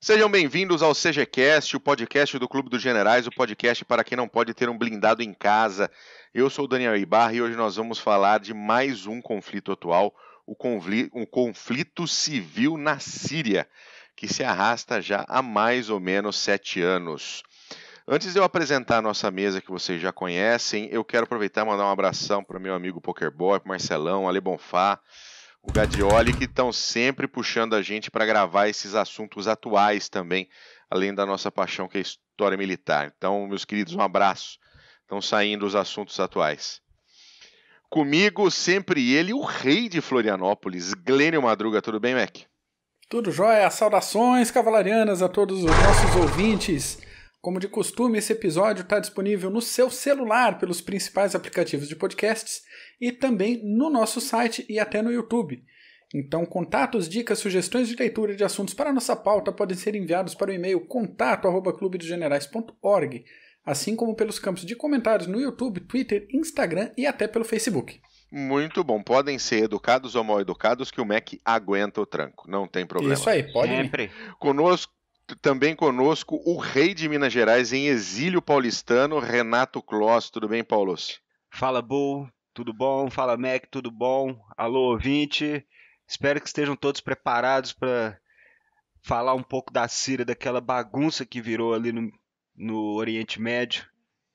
Sejam bem-vindos ao CGCast, o podcast do Clube dos Generais, o podcast para quem não pode ter um blindado em casa. Eu sou o Daniel Ibarra e hoje nós vamos falar de mais um conflito atual, o conflito civil na Síria, que se arrasta já há mais ou menos 7 anos. Antes de eu apresentar a nossa mesa que vocês já conhecem, eu quero aproveitar e mandar um abração para o meu amigo Pokerboy, para o Marcelão, Ale Bonfá, o Gadioli, que estão sempre puxando a gente para gravar esses assuntos atuais também, além da nossa paixão que é a história militar. Então, meus queridos, um abraço. Estão saindo os assuntos atuais. Comigo, sempre ele, o rei de Florianópolis, Glênio Madruga. Tudo bem, Mac? Tudo jóia. Saudações cavalarianas a todos os nossos ouvintes. Como de costume, esse episódio está disponível no seu celular pelos principais aplicativos de podcasts e também no nosso site e até no YouTube. Então, contatos, dicas, sugestões de leitura de assuntos para a nossa pauta podem ser enviados para o e-mail contato@clubedosgenerais.org, assim como pelos campos de comentários no YouTube, Twitter, Instagram e até pelo Facebook. Muito bom. Podem ser educados ou mal educados que o Mac aguenta o tranco. Não tem problema. Isso aí, pode Sempre. Também conosco, o rei de Minas Gerais em exílio paulistano, Renato Kloss. Tudo bem, Paulos? Fala, Bull. Tudo bom? Fala, Mac. Tudo bom? Alô, ouvinte. Espero que estejam todos preparados para falar um pouco da Síria, daquela bagunça que virou ali no Oriente Médio.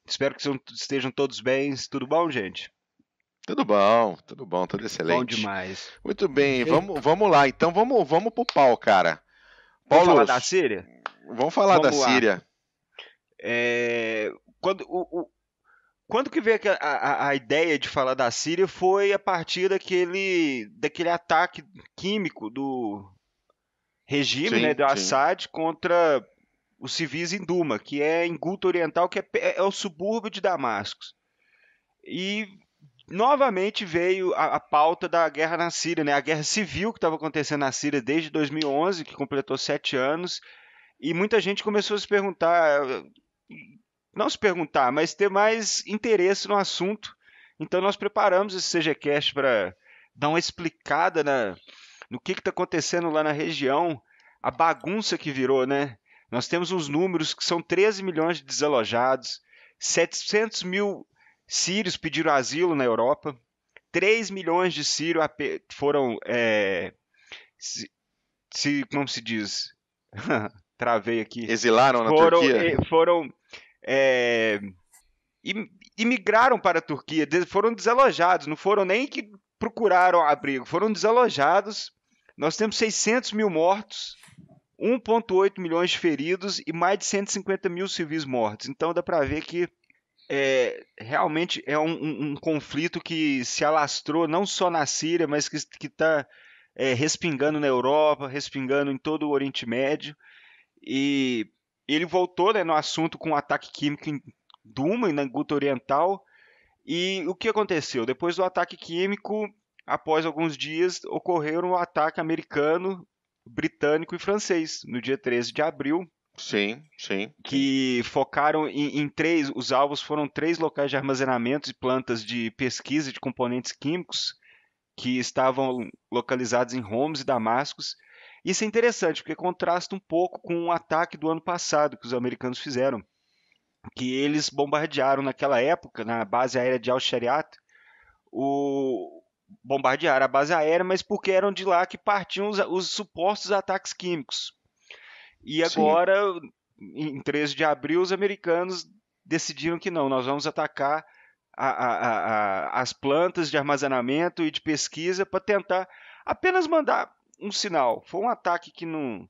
Espero que estejam todos bem. Tudo bom, gente? Tudo bom, tudo excelente. Bom demais. Muito bem, vamos lá. Então vamos pro pau, cara. Vamos Paulo, falar da Síria? Vamos falar da lá. Síria. Quando que veio a ideia de falar da Síria foi a partir daquele ataque químico do regime, Sim, do Assad contra os civis em Duma, que é em Guta Oriental, que é o subúrbio de Damasco. E novamente veio a pauta da guerra na Síria, né? A guerra civil que estava acontecendo na Síria desde 2011, que completou 7 anos, e muita gente começou a se perguntar, não se perguntar, mas ter mais interesse no assunto. Então nós preparamos esse CGCast para dar uma explicada no que está acontecendo lá na região, a bagunça que virou, né? Nós temos uns números que são 13 milhões de desalojados, 700 mil sírios pediram asilo na Europa, 3 milhões de sírios foram, como se diz? Travei aqui. Exilaram na Turquia? Imigraram para a Turquia, foram desalojados, não foram nem que procuraram abrigo, foram desalojados. Nós temos 600 mil mortos, 1,8 milhões de feridos e mais de 150 mil civis mortos. Então dá para ver que realmente é um conflito que se alastrou não só na Síria, mas que está respingando na Europa, respingando em todo o Oriente Médio. E ele voltou, né, no assunto com um ataque químico em Duma e na Guta Oriental. E o que aconteceu? Depois do ataque químico, após alguns dias, ocorreu um ataque americano, britânico e francês, no dia 13 de abril. Sim. Que focaram em 3, os alvos foram 3 locais de armazenamento e plantas de pesquisa de componentes químicos que estavam localizados em Homs e Damascus. Isso é interessante, porque contrasta um pouco com o ataque do ano passado que os americanos fizeram, que eles bombardearam naquela época, na base aérea de Al-Shariat, bombardearam a base aérea, mas porque eram de lá que partiam os supostos ataques químicos. E agora, em 13 de abril, os americanos decidiram que não, nós vamos atacar as plantas de armazenamento e de pesquisa para tentar apenas mandar um sinal. Foi um ataque que não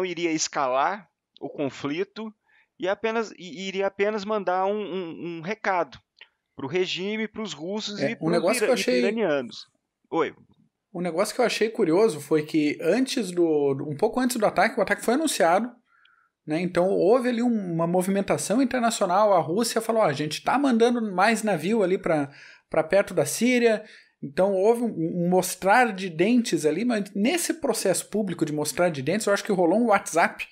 iria escalar o conflito e iria apenas mandar um recado para o regime, para os russos e para os iranianos. Oi. Um negócio que eu achei curioso foi que um pouco antes do ataque, o ataque foi anunciado, né? Então houve ali uma movimentação internacional. A Rússia falou: a gente está mandando mais navio ali para perto da Síria. Então houve um mostrar de dentes ali, mas nesse processo público de mostrar de dentes, eu acho que rolou um WhatsApp.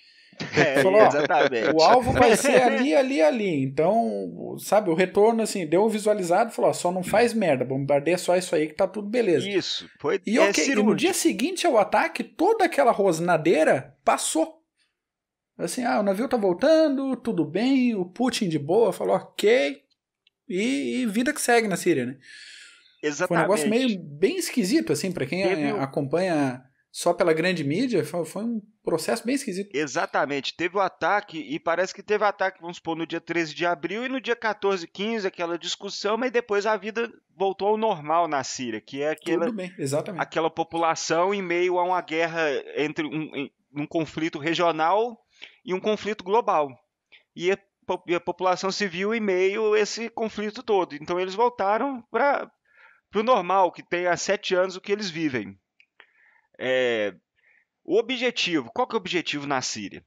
Falou, exatamente. O alvo vai ser ali. Então, sabe, o retorno, assim, deu um visualizado e falou: só não faz merda, bombardeia só isso aí que tá tudo beleza. Isso, foi e no dia seguinte ao ataque, toda aquela rosnadeira passou. Assim, o navio tá voltando, tudo bem, o Putin de boa falou ok, e vida que segue na Síria, né? Exatamente. Foi um negócio meio bem esquisito, assim, para quem acompanha só pela grande mídia, foi um processo bem esquisito. Exatamente. Teve o ataque, e parece que teve ataque, vamos supor, no dia 13 de abril e no dia 14, 15, aquela discussão, mas depois a vida voltou ao normal na Síria, que é Tudo bem, exatamente. aquela população em meio a uma guerra entre um conflito regional e um conflito global. E a população civil em meio a esse conflito todo. Então eles voltaram para o normal, que tem há 7 anos o que eles vivem. O objetivo, qual que é o objetivo na Síria?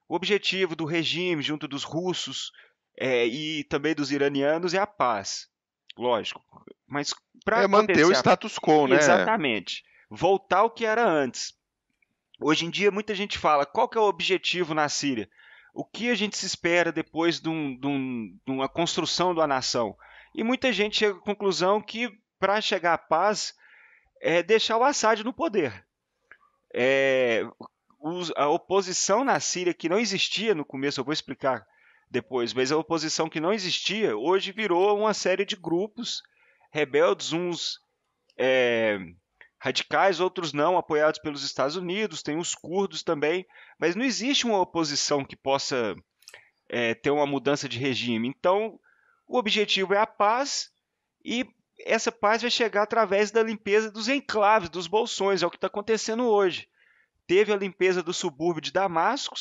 O objetivo do regime, junto dos russos e também dos iranianos, é a paz. Lógico. Mas para manter o status quo, né? Exatamente. Voltar ao que era antes. Hoje em dia, muita gente fala, qual que é o objetivo na Síria? O que a gente se espera depois de uma construção de uma nação? E muita gente chega à conclusão que, para chegar à paz, é deixar o Assad no poder. A oposição na Síria, que não existia no começo, eu vou explicar depois, mas a oposição que não existia, hoje virou uma série de grupos rebeldes, uns radicais, outros não, apoiados pelos Estados Unidos, tem os curdos também, mas não existe uma oposição que possa ter uma mudança de regime. Então, o objetivo é a paz, e essa paz vai chegar através da limpeza dos enclaves, dos bolsões, é o que está acontecendo hoje. Teve a limpeza do subúrbio de Damasco,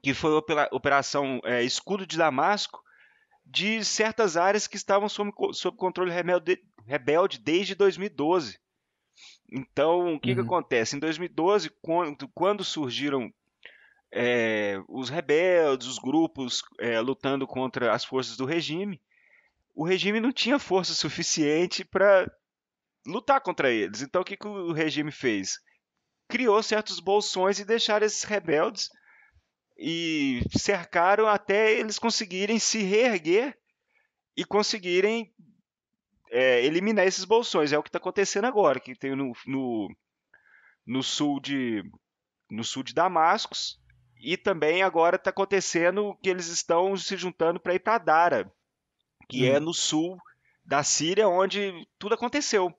que foi a operação Escudo de Damasco, de certas áreas que estavam sob controle rebelde desde 2012. Então, o que acontece? Em 2012, quando surgiram os rebeldes, os grupos lutando contra as forças do regime, o regime não tinha força suficiente para lutar contra eles. Então, o que o regime fez? Criou certos bolsões e deixaram esses rebeldes e cercaram até eles conseguirem se reerguer e conseguirem eliminar esses bolsões. É o que está acontecendo agora, que tem no sul de Damasco, e também agora está acontecendo que eles estão se juntando para ir para Dara, que é no sul da Síria, onde tudo aconteceu.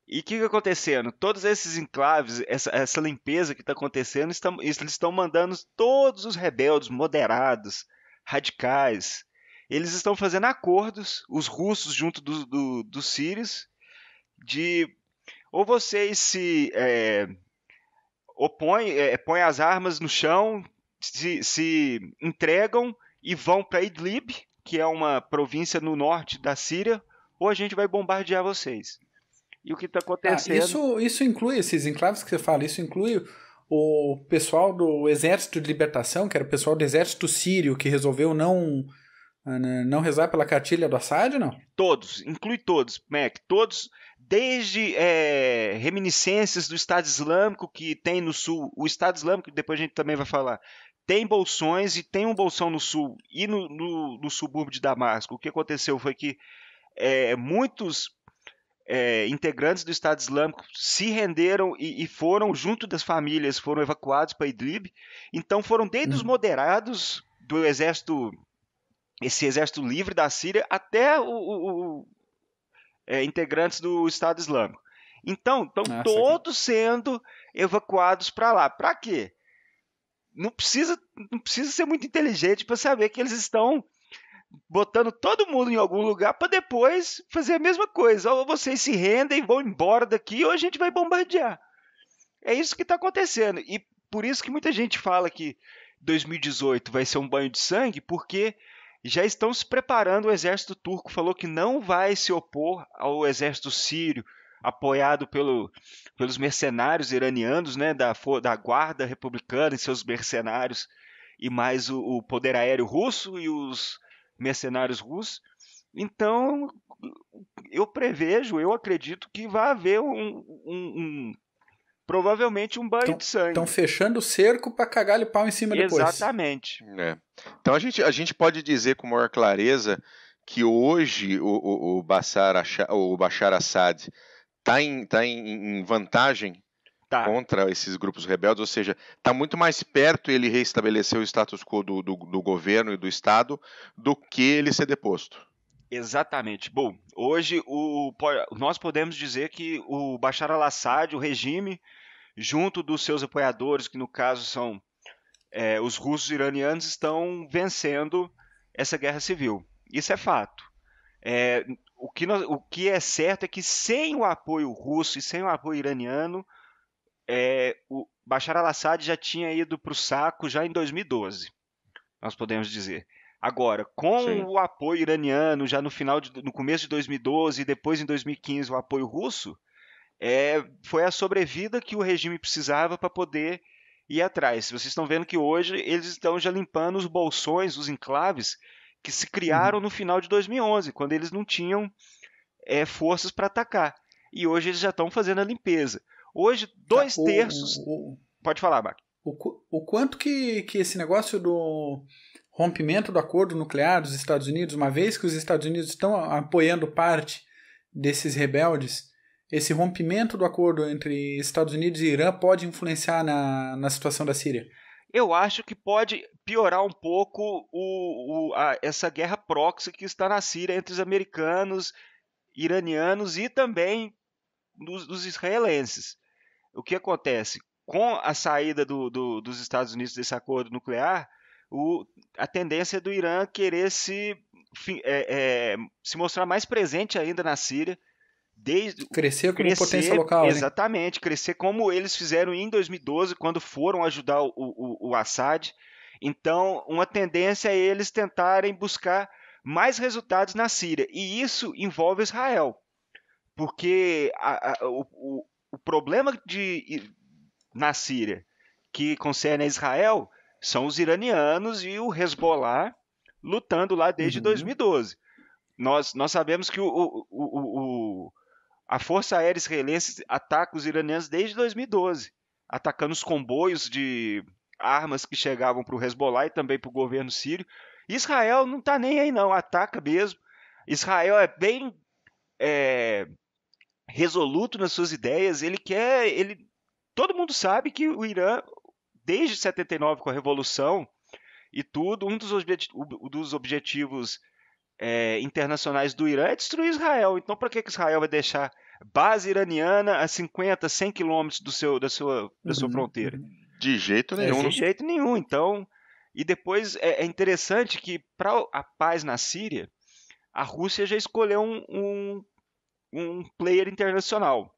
E o que está acontecendo? Todos esses enclaves, essa limpeza que está acontecendo, eles estão mandando todos os rebeldes moderados, radicais. Eles estão fazendo acordos, os russos junto dos sírios, de ou vocês se põem as armas no chão, se entregam e vão para Idlib, que é uma província no norte da Síria, ou a gente vai bombardear vocês. E o que está acontecendo... Isso inclui, esses enclaves que você fala, isso inclui o pessoal do Exército de Libertação, que era o pessoal do Exército Sírio, que resolveu não rezar pela cartilha do Assad, não? Todos, inclui todos, Mac, todos, desde reminiscências do Estado Islâmico, que tem no sul, o Estado Islâmico, depois a gente também vai falar, tem bolsões, e tem um bolsão no sul e no subúrbio de Damasco. O que aconteceu foi que muitos integrantes do Estado Islâmico se renderam e foram, junto das famílias, foram evacuados para Idlib. Então foram desde os moderados do exército, esse exército livre da Síria, até integrantes do Estado Islâmico. Então, estão todos sendo evacuados para lá. Para quê? Não precisa ser muito inteligente para saber que eles estão botando todo mundo em algum lugar para depois fazer a mesma coisa. Ou vocês se rendem e vão embora daqui, ou a gente vai bombardear. É isso que está acontecendo. E por isso que muita gente fala que 2018 vai ser um banho de sangue, porque já estão se preparando. O exército turco falou que não vai se opor ao exército sírio, apoiado pelos mercenários iranianos, né, da guarda republicana e seus mercenários, e mais o poder aéreo russo e os mercenários russos. Então, eu acredito que vai haver provavelmente um banho de sangue. Estão fechando o cerco para cagar-lhe pau em cima depois. Exatamente. Então a gente pode dizer com maior clareza que hoje o Bashar Assad está em vantagem contra esses grupos rebeldes, ou seja, está muito mais perto ele reestabelecer o status quo do governo e do Estado do que ele ser deposto. Exatamente. Bom, hoje nós podemos dizer que o Bashar al-Assad, o regime, junto dos seus apoiadores, que no caso são os russos e iranianos, estão vencendo essa guerra civil. Isso é fato. O que é certo é que sem o apoio russo e sem o apoio iraniano, o Bashar al-Assad já tinha ido para o saco já em 2012, nós podemos dizer. Agora, com o apoio iraniano, já no começo de 2012 e depois em 2015 o apoio russo, foi a sobrevida que o regime precisava para poder ir atrás. Vocês estão vendo que hoje eles estão já limpando os bolsões, os enclaves que se criaram no final de 2011, quando eles não tinham forças para atacar. E hoje eles já estão fazendo a limpeza. Hoje, 2/3... Pode falar, Mark. O quanto que esse negócio do rompimento do acordo nuclear dos Estados Unidos, uma vez que os Estados Unidos estão apoiando parte desses rebeldes, esse rompimento do acordo entre Estados Unidos e Irã pode influenciar na situação da Síria? Eu acho que pode piorar um pouco essa guerra proxy que está na Síria entre os americanos, iranianos e também dos israelenses. O que acontece? Com a saída dos Estados Unidos desse acordo nuclear, a tendência do Irã querer se mostrar mais presente ainda na Síria, crescer como potência local. Exatamente, crescer como eles fizeram em 2012, quando foram ajudar o Assad. Então, uma tendência é eles tentarem buscar mais resultados na Síria, e isso envolve Israel, porque o problema na Síria que concerne a Israel são os iranianos e o Hezbollah lutando lá desde 2012. Nós sabemos que a Força Aérea Israelense ataca os iranianos desde 2012, atacando os comboios de armas que chegavam para o Hezbollah e também para o governo sírio. Israel não está nem aí não, ataca mesmo. Israel é bem resoluto nas suas ideias. Todo mundo sabe que o Irã, desde 79 com a Revolução e tudo, um dos objetivos internacionais do Irã é destruir Israel. Então, para que Israel vai deixar base iraniana a 50, 100 quilômetros da sua fronteira? De jeito nenhum. De jeito nenhum. Então, e depois é interessante que para a paz na Síria, a Rússia já escolheu um player internacional.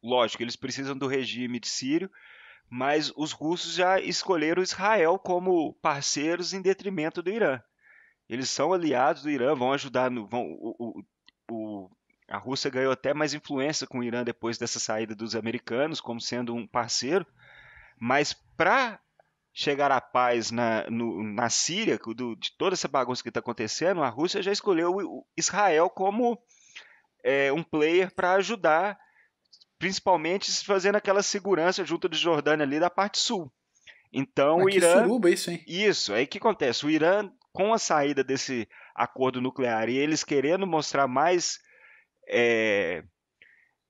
Lógico, eles precisam do regime de sírio, mas os russos já escolheram Israel como parceiros em detrimento do Irã. Eles são aliados do Irã, vão ajudar. A Rússia ganhou até mais influência com o Irã depois dessa saída dos americanos, como sendo um parceiro. Mas para chegar à paz na Síria, de toda essa bagunça que está acontecendo, a Rússia já escolheu Israel como um player para ajudar, principalmente fazendo aquela segurança junto de Jordânia ali da parte sul. Então o Irã... suruba isso, hein? Isso, aí o que acontece? O Irã, com a saída desse acordo nuclear e eles querendo mostrar mais,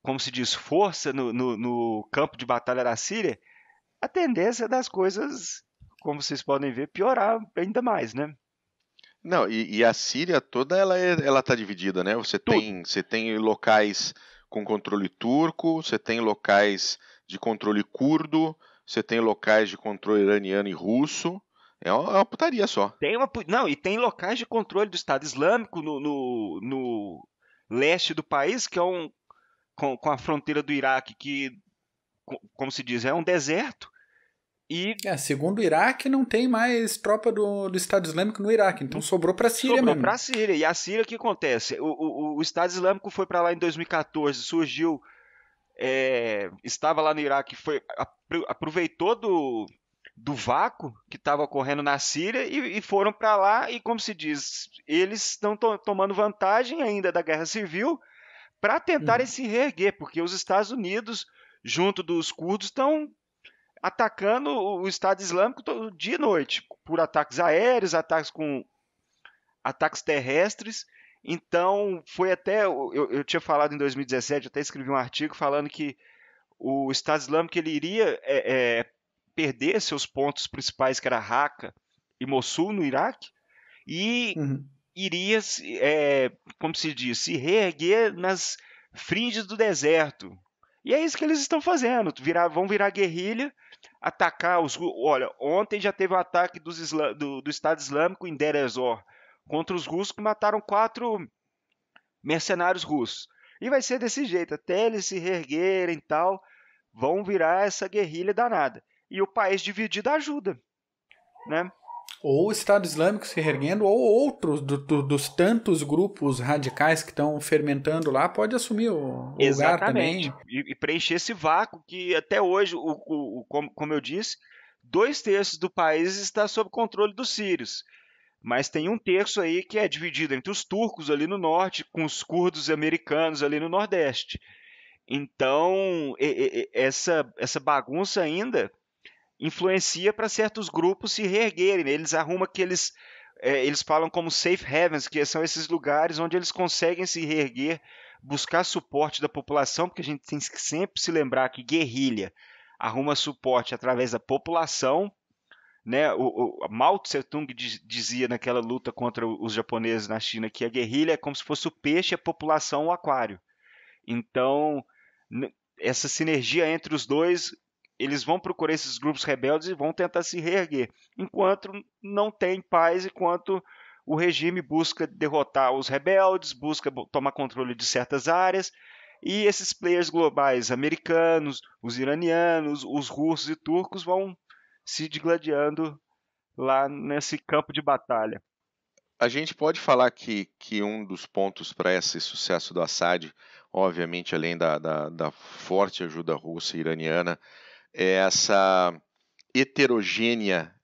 como se diz, força no campo de batalha da Síria, a tendência das coisas, como vocês podem ver, piorar ainda mais, né? Não, e a Síria toda ela tá dividida, né? Você tem locais com controle turco, você tem locais de controle curdo, você tem locais de controle iraniano e russo. É uma putaria só. E tem locais de controle do Estado Islâmico no leste do país, que é com a fronteira do Iraque, que, como se diz, é um deserto. Segundo o Iraque, não tem mais tropa do Estado Islâmico no Iraque, então sobrou para a Síria mesmo. Sobrou para a Síria. E a Síria, o que acontece? O Estado Islâmico foi para lá em 2014, surgiu, estava lá no Iraque, aproveitou do vácuo que estava ocorrendo na Síria e foram para lá e, como se diz, eles estão tomando vantagem ainda da guerra civil para tentarem se reerguer, porque os Estados Unidos, junto dos curdos, estão atacando o Estado Islâmico todo dia e noite, por ataques aéreos, ataques terrestres. Então, foi até... Eu tinha falado em 2017, até escrevi um artigo falando que o Estado Islâmico ele iria perder seus pontos principais, que era Raqqa e Mossul, no Iraque, e iria, como se diz, se reerguer nas fringes do deserto. E é isso que eles estão fazendo, vão virar guerrilha, atacar os... Olha, ontem já teve um ataque do Estado Islâmico em Deir ez-Zor contra os russos, que mataram 4 mercenários russos. E vai ser desse jeito, até eles se reerguerem e tal, vão virar essa guerrilha danada. E o país dividido ajuda, né? Ou o Estado Islâmico se reerguendo, ou outros dos tantos grupos radicais que estão fermentando lá, pode assumir o lugar também. E preencher esse vácuo que até hoje, como eu disse, 2/3 do país está sob controle dos sírios. Mas tem 1/3 aí que é dividido entre os turcos ali no norte, com os curdos americanos ali no nordeste. Então, essa bagunça ainda influencia para certos grupos se reerguerem, né? Eles arrumam aqueles... eles falam como safe havens, que são esses lugares onde eles conseguem se reerguer, buscar suporte da população, porque a gente tem que sempre se lembrar que guerrilha arruma suporte através da população, né? O Mao Tse-tung dizia naquela luta contra os japoneses na China que a guerrilha é como se fosse o peixe, a população o aquário. Então, essa sinergia entre os dois, eles vão procurar esses grupos rebeldes e vão tentar se reerguer, enquanto não tem paz, enquanto o regime busca derrotar os rebeldes, busca tomar controle de certas áreas, e esses players globais americanos, os iranianos, os russos e turcos vão se digladiando lá nesse campo de batalha. A gente pode falar que um dos pontos para esse sucesso do Assad, obviamente, além da forte ajuda russa e iraniana, é essa heterogênea,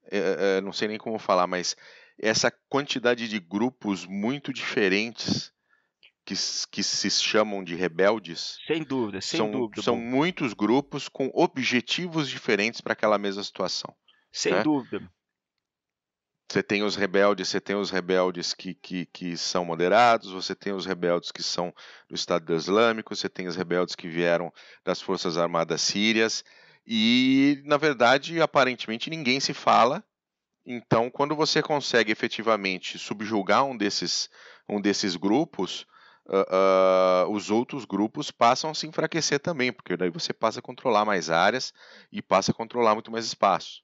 não sei nem como falar, mas essa quantidade de grupos muito diferentes que se chamam de rebeldes. Sem dúvida. São muitos grupos com objetivos diferentes para aquela mesma situação. Sem dúvida. Você tem os rebeldes que são moderados, você tem os rebeldes que são do Estado Islâmico, você tem os rebeldes que vieram das Forças Armadas Sírias, e, na verdade, aparentemente ninguém se fala. Então, quando você consegue efetivamente subjugar um desses grupos, os outros grupos passam a se enfraquecer também, porque daí você passa a controlar mais áreas e passa a controlar muito mais espaço.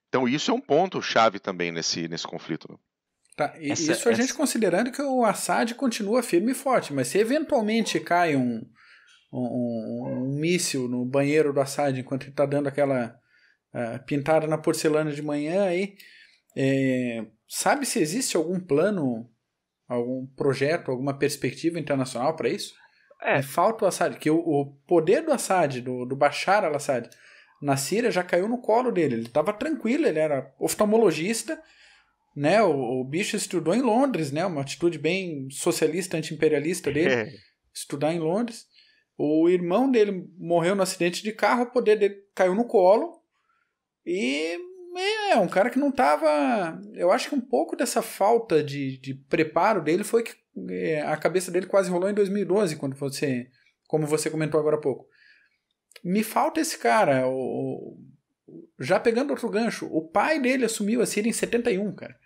Então isso é um ponto-chave também nesse conflito. Tá, isso a gente considerando que o Assad continua firme e forte, mas se eventualmente cai um míssil no banheiro do Assad enquanto ele está dando aquela pintada na porcelana de manhã, aí, sabe se existe algum plano, algum projeto, alguma perspectiva internacional para isso? Falta o Assad, que o poder do Assad, do Bashar al-Assad, na Síria já caiu no colo dele. Ele estava tranquilo, ele era oftalmologista, né? O bicho estudou em Londres, né? Uma atitude bem socialista, anti-imperialista dele, estudar em Londres. O irmão dele morreu no acidente de carro, o poder dele caiu no colo. E é um cara que não estava... Eu acho que um pouco dessa falta de preparo dele foi que a cabeça dele quase rolou em 2012, como você comentou agora há pouco. Me falta esse cara. Já pegando outro gancho, o pai dele assumiu a Síria em 71, cara.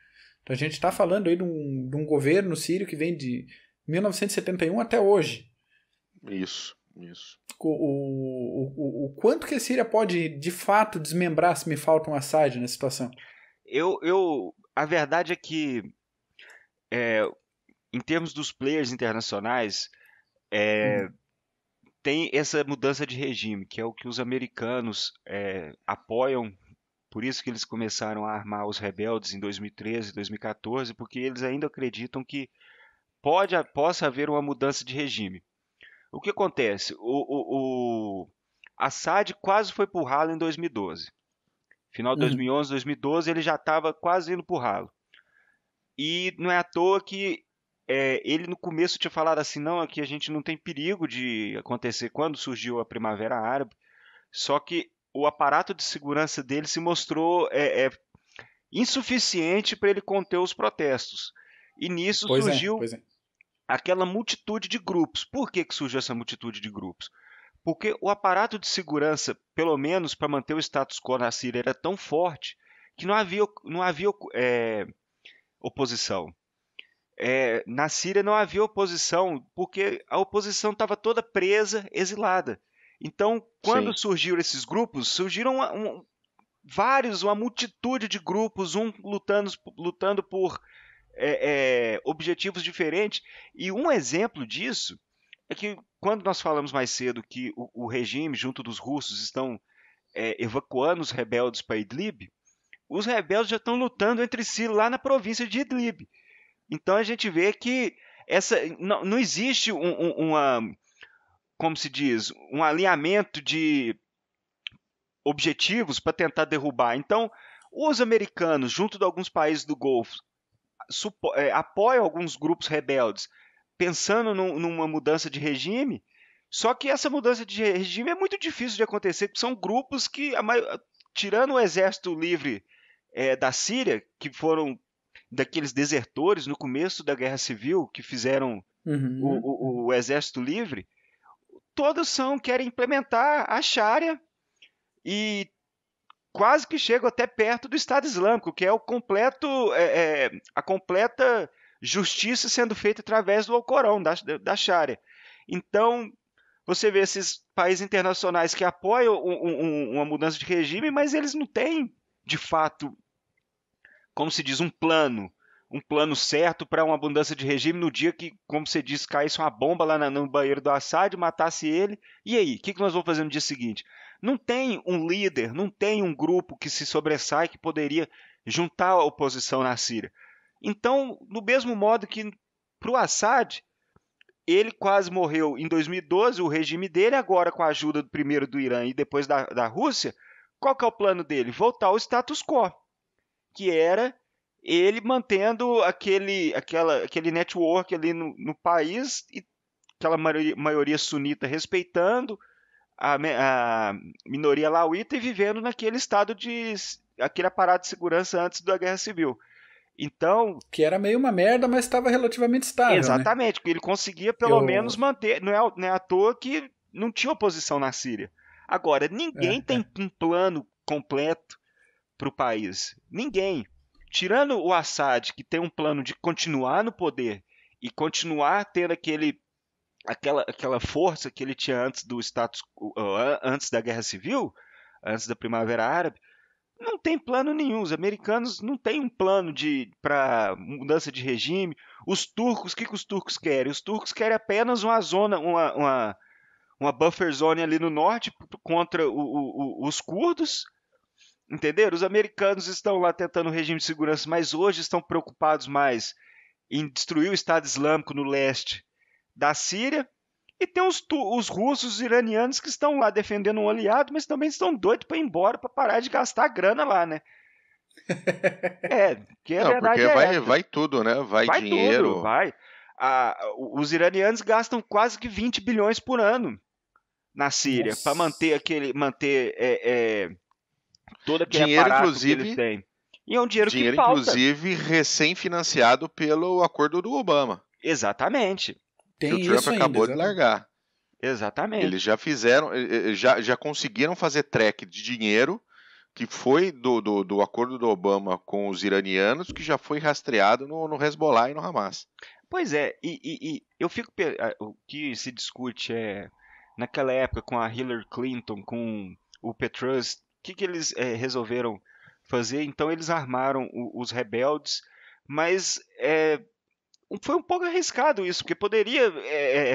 Então a gente está falando aí de um governo sírio que vem de 1971 até hoje. Isso. O quanto que a Síria pode, de fato, desmembrar se me falta um Assad nessa situação? A verdade é que, em termos dos players internacionais, tem essa mudança de regime, que é o que os americanos apoiam, por isso que eles começaram a armar os rebeldes em 2013, 2014, porque eles ainda acreditam que possa haver uma mudança de regime. O que acontece? O Assad quase foi pro ralo em 2012. Final de 2011, 2012, ele já estava quase indo pro ralo. E não é à toa que ele no começo tinha falado assim, não, aqui a gente não tem perigo de acontecer quando surgiu a Primavera Árabe, só que o aparato de segurança dele se mostrou insuficiente para ele conter os protestos. E nisso surgiu aquela multitude de grupos. Por que surgiu essa multitude de grupos? porque o aparato de segurança, pelo menos para manter o status quo na Síria, era tão forte que não havia oposição. Na Síria não havia oposição porque a oposição estava toda presa, exilada. Então, quando surgiram esses grupos, surgiram uma multitude de grupos, lutando por objetivos diferentes. E um exemplo disso é que quando nós falamos mais cedo que o regime, junto dos russos, estão evacuando os rebeldes para Idlib, os rebeldes já estão lutando entre si lá na província de Idlib. Então a gente vê que não existe como se diz, um alinhamento de objetivos para tentar derrubar. Então, os americanos, junto de alguns países do Golfo, apoiam alguns grupos rebeldes, pensando numa mudança de regime, só que essa mudança de regime é muito difícil de acontecer, porque são grupos que, tirando o Exército Livre da Síria, que foram daqueles desertores no começo da Guerra Civil, que fizeram o Exército Livre, todos querem implementar a Sharia e quase que chegam até perto do Estado Islâmico, que é a completa justiça sendo feita através do Alcorão, da Sharia. Então, você vê esses países internacionais que apoiam uma mudança de regime, mas eles não têm, de fato, como se diz, um plano certo para uma mudança de regime no dia que, como você disse, caísse uma bomba lá no banheiro do Assad, matasse ele. E aí, o que nós vamos fazer no dia seguinte? Não tem um líder, não tem um grupo que se sobressai que poderia juntar a oposição na Síria. Então, do mesmo modo que para o Assad, ele quase morreu em 2012, o regime dele, agora com a ajuda primeiro do Irã e depois da Rússia, qual que é o plano dele? Voltar ao status quo, que era ele mantendo aquele network ali no país, e aquela maioria sunita respeitando a minoria alauíta e vivendo naquele estado aquele aparato de segurança antes da Guerra Civil. Então, que era meio uma merda, mas estava relativamente estável. Exatamente, porque ele conseguia pelo menos manter. Não é à toa que não tinha oposição na Síria. Agora, ninguém tem um plano completo para o país. Ninguém. Tirando o Assad, que tem um plano de continuar no poder e continuar tendo aquela força que ele tinha antes do antes da Guerra Civil, antes da Primavera Árabe, não tem plano nenhum. Os americanos não têm um plano para mudança de regime. Os turcos, o que os turcos querem? Os turcos querem apenas uma zona, uma buffer zone ali no norte contra os curdos. Entenderam? Os americanos estão lá tentando um regime de segurança, mas hoje estão preocupados mais em destruir o Estado Islâmico no leste da Síria. E tem os russos, os iranianos que estão lá defendendo um aliado, mas também estão doidos para ir embora, para parar de gastar grana lá, né? Que a verdade porque vai tudo, né? Vai dinheiro. Tudo, vai. Os iranianos gastam quase que 20 bilhões por ano na Síria para manter todo aquele dinheiro, aparato inclusive, que eles têm. E é um dinheiro que falta. Inclusive, recém-financiado pelo acordo do Obama. Exatamente. Tem que o Trump acabou de largar. Exatamente. Eles já fizeram, já conseguiram fazer track de dinheiro que foi do acordo do Obama com os iranianos, que já foi rastreado no Hezbollah e no Hamas. Pois é, e eu fico... O que se discute naquela época com a Hillary Clinton, com o Petraeus, o que eles resolveram fazer? Então eles armaram os rebeldes, mas foi um pouco arriscado isso, porque poderia...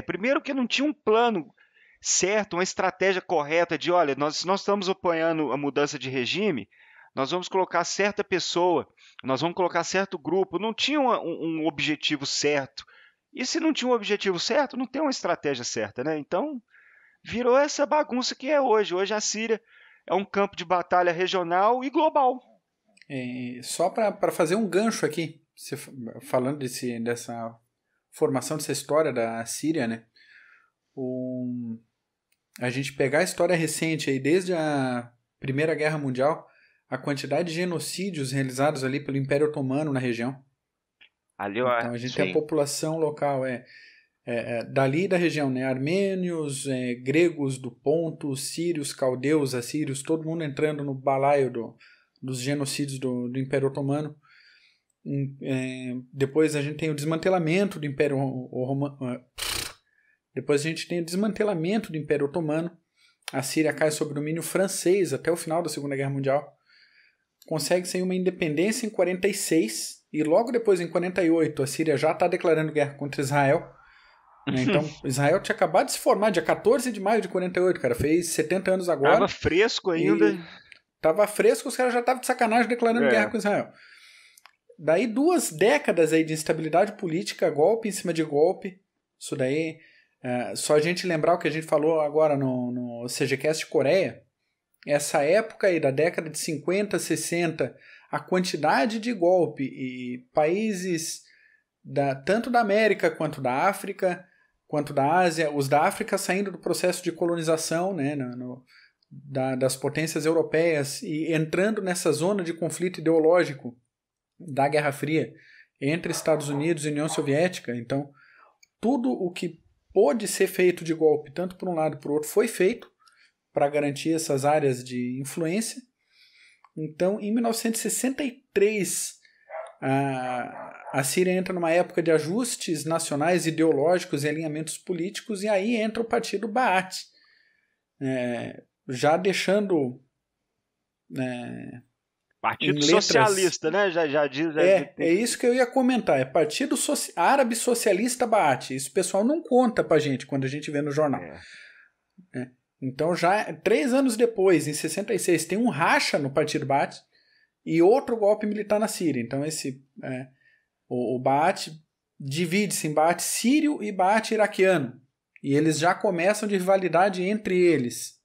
primeiro que não tinha um plano certo, uma estratégia correta de, olha, nós estamos apoiando a mudança de regime, nós vamos colocar certa pessoa, nós vamos colocar certo grupo. Não tinha um objetivo certo. E se não tinha um objetivo certo, não tem uma estratégia certa, né? Então, virou essa bagunça que é hoje. Hoje a Síria é um campo de batalha regional e global. Só para fazer um gancho aqui, você falando dessa formação, dessa história da Síria, né? A gente pegar a história recente aí, desde a Primeira Guerra Mundial, a quantidade de genocídios realizados ali pelo Império Otomano na região. Então a gente tem a população local, dali da região, né? Armênios, gregos do Ponto, sírios, caldeus, assírios, todo mundo entrando no balaio dos genocídios do Império Otomano. Depois a gente tem o desmantelamento do Império Depois a gente tem o desmantelamento do Império Otomano. A Síria cai sob domínio francês até o final da Segunda Guerra Mundial. Consegue sair uma independência em 46 e logo depois, em 48, a Síria já está declarando guerra contra Israel. Então, Israel tinha acabado de se formar, dia 14 de maio de 48, cara. Fez 70 anos agora. Tava fresco ainda. Tava fresco, os caras já estavam de sacanagem declarando guerra com Israel. Daí 2 décadas aí de instabilidade política, golpe em cima de golpe. Isso daí, só a gente lembrar o que a gente falou agora no CGCast Coreia. Essa época aí da década de 50, 60, a quantidade de golpe e países tanto da América quanto da África, quanto da Ásia, os da África saindo do processo de colonização, né, das potências europeias e entrando nessa zona de conflito ideológico da Guerra Fria entre Estados Unidos e União Soviética. Então, tudo o que pôde ser feito de golpe, tanto por um lado e por outro, foi feito para garantir essas áreas de influência. Então, em 1963, a Síria entra numa época de ajustes nacionais, ideológicos e alinhamentos políticos, e aí entra o partido Baath, já deixando... Partido Socialista, né? Já diz. É isso que eu ia comentar. É Partido Árabe Socialista Baath. Isso o pessoal não conta pra gente quando a gente vê no jornal. Então, já 3 anos depois, em 66, tem um racha no Partido Baath e outro golpe militar na Síria. Então, o Baath divide-se em Baath sírio e Baath iraquiano. E eles já começam de rivalidade entre eles.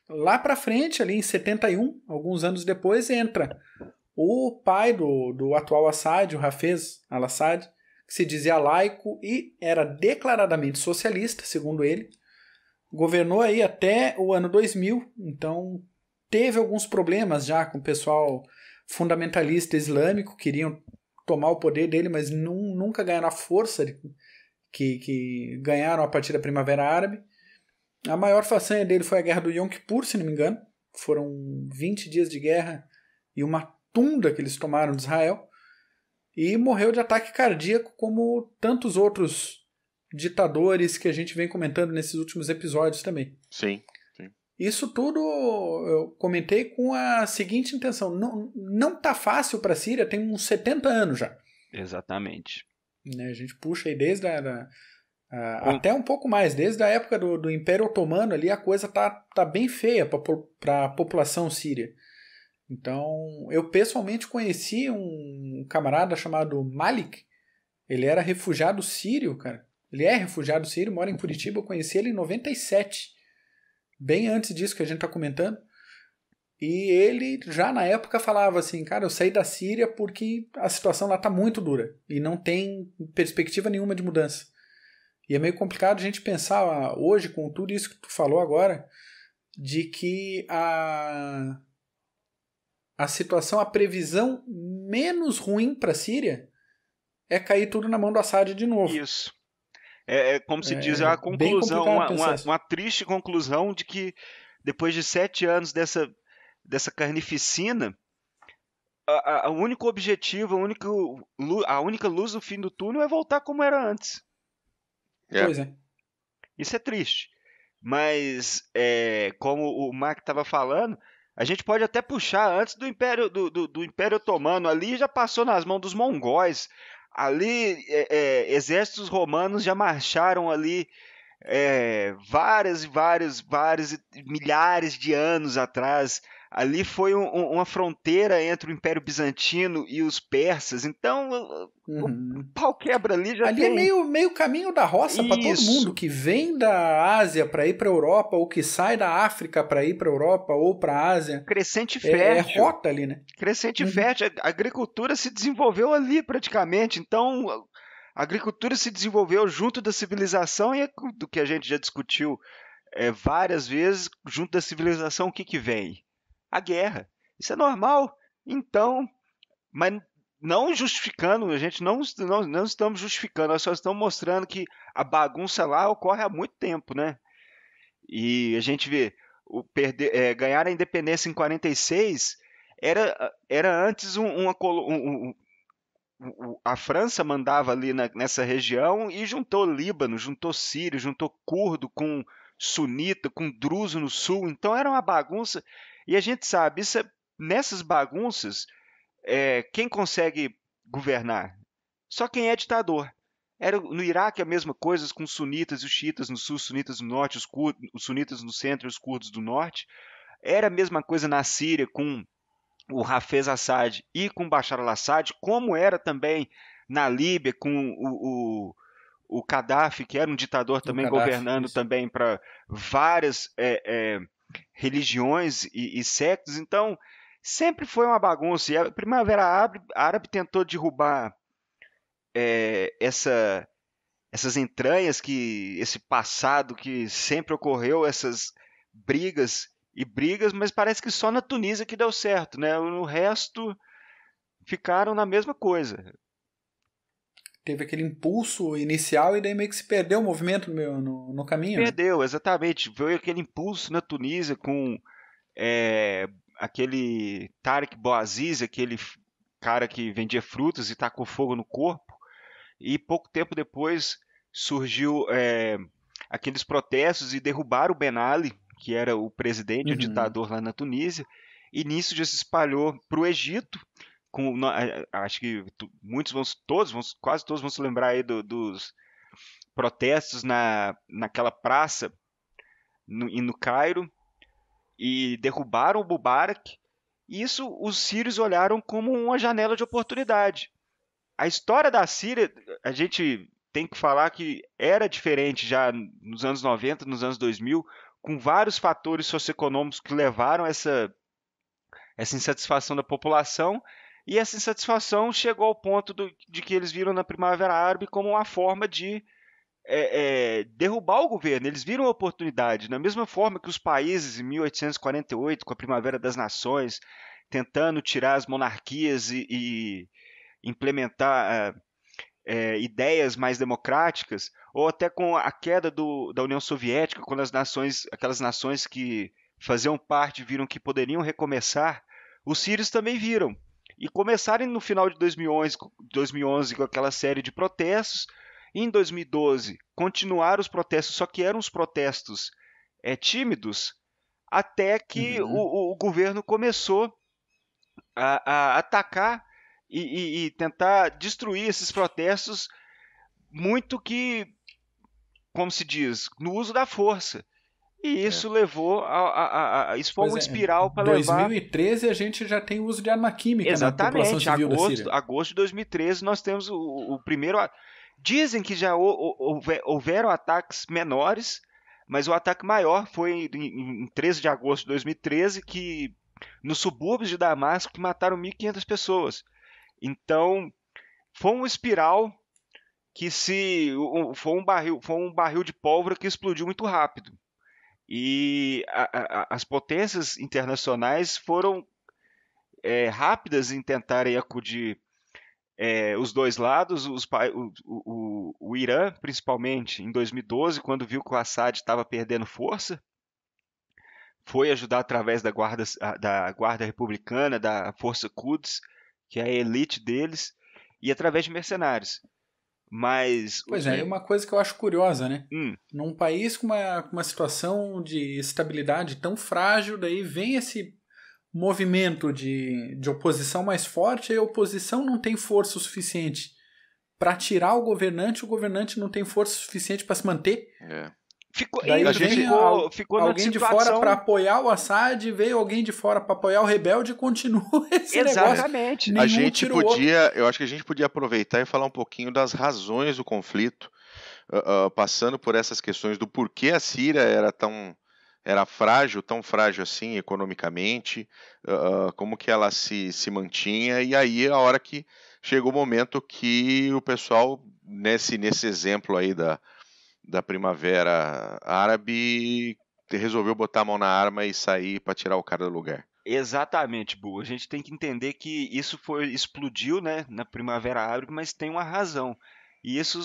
Lá pra frente, ali em 71, alguns anos depois, entra o pai do atual Assad, o Hafez al-Assad, que se dizia laico e era declaradamente socialista, segundo ele. Governou aí até o ano 2000, então teve alguns problemas já com o pessoal fundamentalista islâmico, queriam tomar o poder dele, mas nunca ganharam a força que ganharam a partir da Primavera Árabe. A maior façanha dele foi a Guerra do Yom Kippur, se não me engano. Foram 20 dias de guerra e uma tunda que eles tomaram de Israel. E morreu de ataque cardíaco, como tantos outros ditadores que a gente vem comentando nesses últimos episódios também. Sim. Isso tudo eu comentei com a seguinte intenção. Não tá fácil para a Síria, tem uns 70 anos já. Exatamente. A gente puxa aí desde até um pouco mais, desde a época do Império Otomano ali, a coisa tá bem feia para a população síria. Então, eu pessoalmente conheci um camarada chamado Malik. Ele era refugiado sírio, cara. Ele é refugiado sírio, mora em Curitiba. Eu conheci ele em 97, bem antes disso que a gente tá comentando. E ele já na época falava assim, cara, eu saí da Síria porque a situação lá tá muito dura e não tem perspectiva nenhuma de mudança. E é meio complicado a gente pensar hoje, com tudo isso que tu falou agora, de que a situação, a previsão menos ruim para a Síria é cair tudo na mão do Assad de novo. Isso. Como se diz, a conclusão, uma triste conclusão de que depois de 7 anos dessa carnificina, o único objetivo, a única luz do fim do túnel é voltar como era antes. Pois é. Isso é triste. Mas, como o Mark estava falando, a gente pode até puxar antes do Império Otomano. Ali já passou nas mãos dos mongóis. Ali, exércitos romanos já marcharam ali vários milhares de anos atrás. Ali foi uma fronteira entre o Império Bizantino e os persas. Então, o pau quebra ali já ali tem... é meio caminho da roça para todo mundo que vem da Ásia para ir para a Europa, ou que sai da África para ir para a Europa ou para a Ásia. Crescente fértil. É rota ali, né? Crescente fértil. A agricultura se desenvolveu ali praticamente. Então, a agricultura se desenvolveu junto da civilização e do que a gente já discutiu várias vezes, junto da civilização, o que vem? A guerra. Isso é normal. Então, mas não justificando, a gente não estamos justificando, nós só estamos mostrando que a bagunça lá ocorre há muito tempo, né? E a gente vê, ganhar a independência em 46 era antes a França mandava ali nessa região e juntou Líbano, juntou Sírio, juntou curdo com sunita, com druso no sul, então era uma bagunça. E a gente sabe, nessas bagunças, quem consegue governar? Só quem é ditador. Era no Iraque a mesma coisa, com os sunitas e os xiitas no sul, os sunitas no norte, os sunitas no centro e os curdos do norte. Era a mesma coisa na Síria com o Hafez Assad e com Bashar al-Assad, como era também na Líbia com o Gaddafi, que era um ditador também governando isso. Também para várias religiões e sectas. Então, sempre foi uma bagunça. E a Primavera Árabe tentou derrubar essas entranhas, esse passado que sempre ocorreu, essas brigas, mas parece que só na Tunísia que deu certo, né? No resto ficaram na mesma coisa. Teve aquele impulso inicial e daí meio que se perdeu o movimento no caminho. Perdeu, né? Exatamente. Veio aquele impulso na Tunísia com aquele Tarek Bouazizi, aquele cara que vendia frutas e tacou fogo no corpo. E pouco tempo depois surgiu aqueles protestos e derrubaram o Ben Ali, que era o presidente, o ditador lá na Tunísia, e nisso já se espalhou para o Egito. Acho que quase todos vão se lembrar aí dos protestos naquela praça no Cairo, e derrubaram o Mubarak. E isso os sírios olharam como uma janela de oportunidade. A história da Síria, a gente tem que falar que era diferente já nos anos 90, nos anos 2000, com vários fatores socioeconômicos que levaram essa insatisfação da população, e essa insatisfação chegou ao ponto de que eles viram na Primavera Árabe como uma forma de derrubar o governo. Eles viram a oportunidade, da mesma forma que os países em 1848, com a Primavera das Nações, tentando tirar as monarquias e implementar ideias mais democráticas, ou até com a queda da União Soviética, quando aquelas nações que faziam parte viram que poderiam recomeçar, os sírios também viram. E começaram no final de 2011 com aquela série de protestos. Em 2012, continuaram os protestos, só que eram os protestos tímidos, até que o governo começou a atacar e tentar destruir esses protestos, muito que, como se diz, no uso da força. E isso levou isso foi uma espiral para levar... Em 2013 a gente já tem o uso de arma química. Exatamente, na população civil da Síria. Agosto de 2013 nós temos o primeiro... Dizem que já houveram ataques menores, mas o ataque maior foi em 13 de agosto de 2013, que nos subúrbios de Damasco, que mataram 1.500 pessoas. Então, foi uma espiral que foi um barril de pólvora que explodiu muito rápido. E as potências internacionais foram rápidas em tentarem acudir os dois lados. O Irã, principalmente, em 2012, quando viu que o Assad estava perdendo força, foi ajudar através da guarda republicana, da Força Quds, que é a elite deles, e através de mercenários. Mas... Pois é, uma coisa que eu acho curiosa, né? Num país com uma situação de estabilidade tão frágil, daí vem esse movimento de oposição mais forte, e a oposição não tem força o suficiente para tirar o governante não tem força suficiente para se manter. Ficou alguém de fora para apoiar o Assad, veio alguém de fora para apoiar o rebelde e continua esse Exatamente. negócio. Eu acho que a gente podia aproveitar e falar um pouquinho das razões do conflito, passando por essas questões do porquê a Síria era frágil, tão frágil assim economicamente, como que ela se mantinha, e aí a hora que chegou o momento que o pessoal, nesse exemplo aí da Primavera Árabe, resolveu botar a mão na arma e sair para tirar o cara do lugar. Exatamente, Bu. A gente tem que entender que isso explodiu, né, na Primavera Árabe, mas tem uma razão. E isso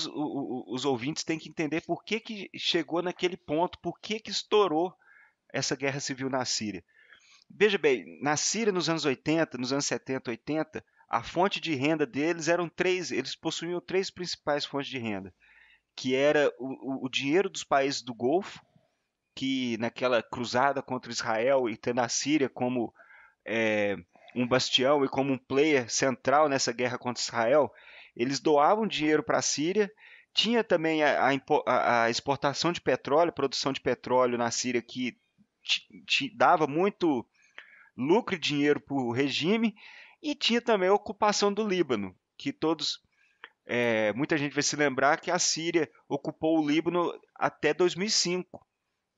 os ouvintes têm que entender por que que chegou naquele ponto, por que que estourou essa guerra civil na Síria. Veja bem, na Síria nos anos 80, nos anos 70, 80, a fonte de renda deles eram três, eles possuíam três principais fontes de renda, que era o dinheiro dos países do Golfo, que naquela cruzada contra Israel e tendo a Síria como é, um bastião e como um player central nessa guerra contra Israel, eles doavam dinheiro para a Síria. Tinha também a exportação de petróleo, produção de petróleo na Síria que dava muito lucro e dinheiro para o regime, e tinha também a ocupação do Líbano, que muita gente vai se lembrar que a Síria ocupou o Líbano até 2005.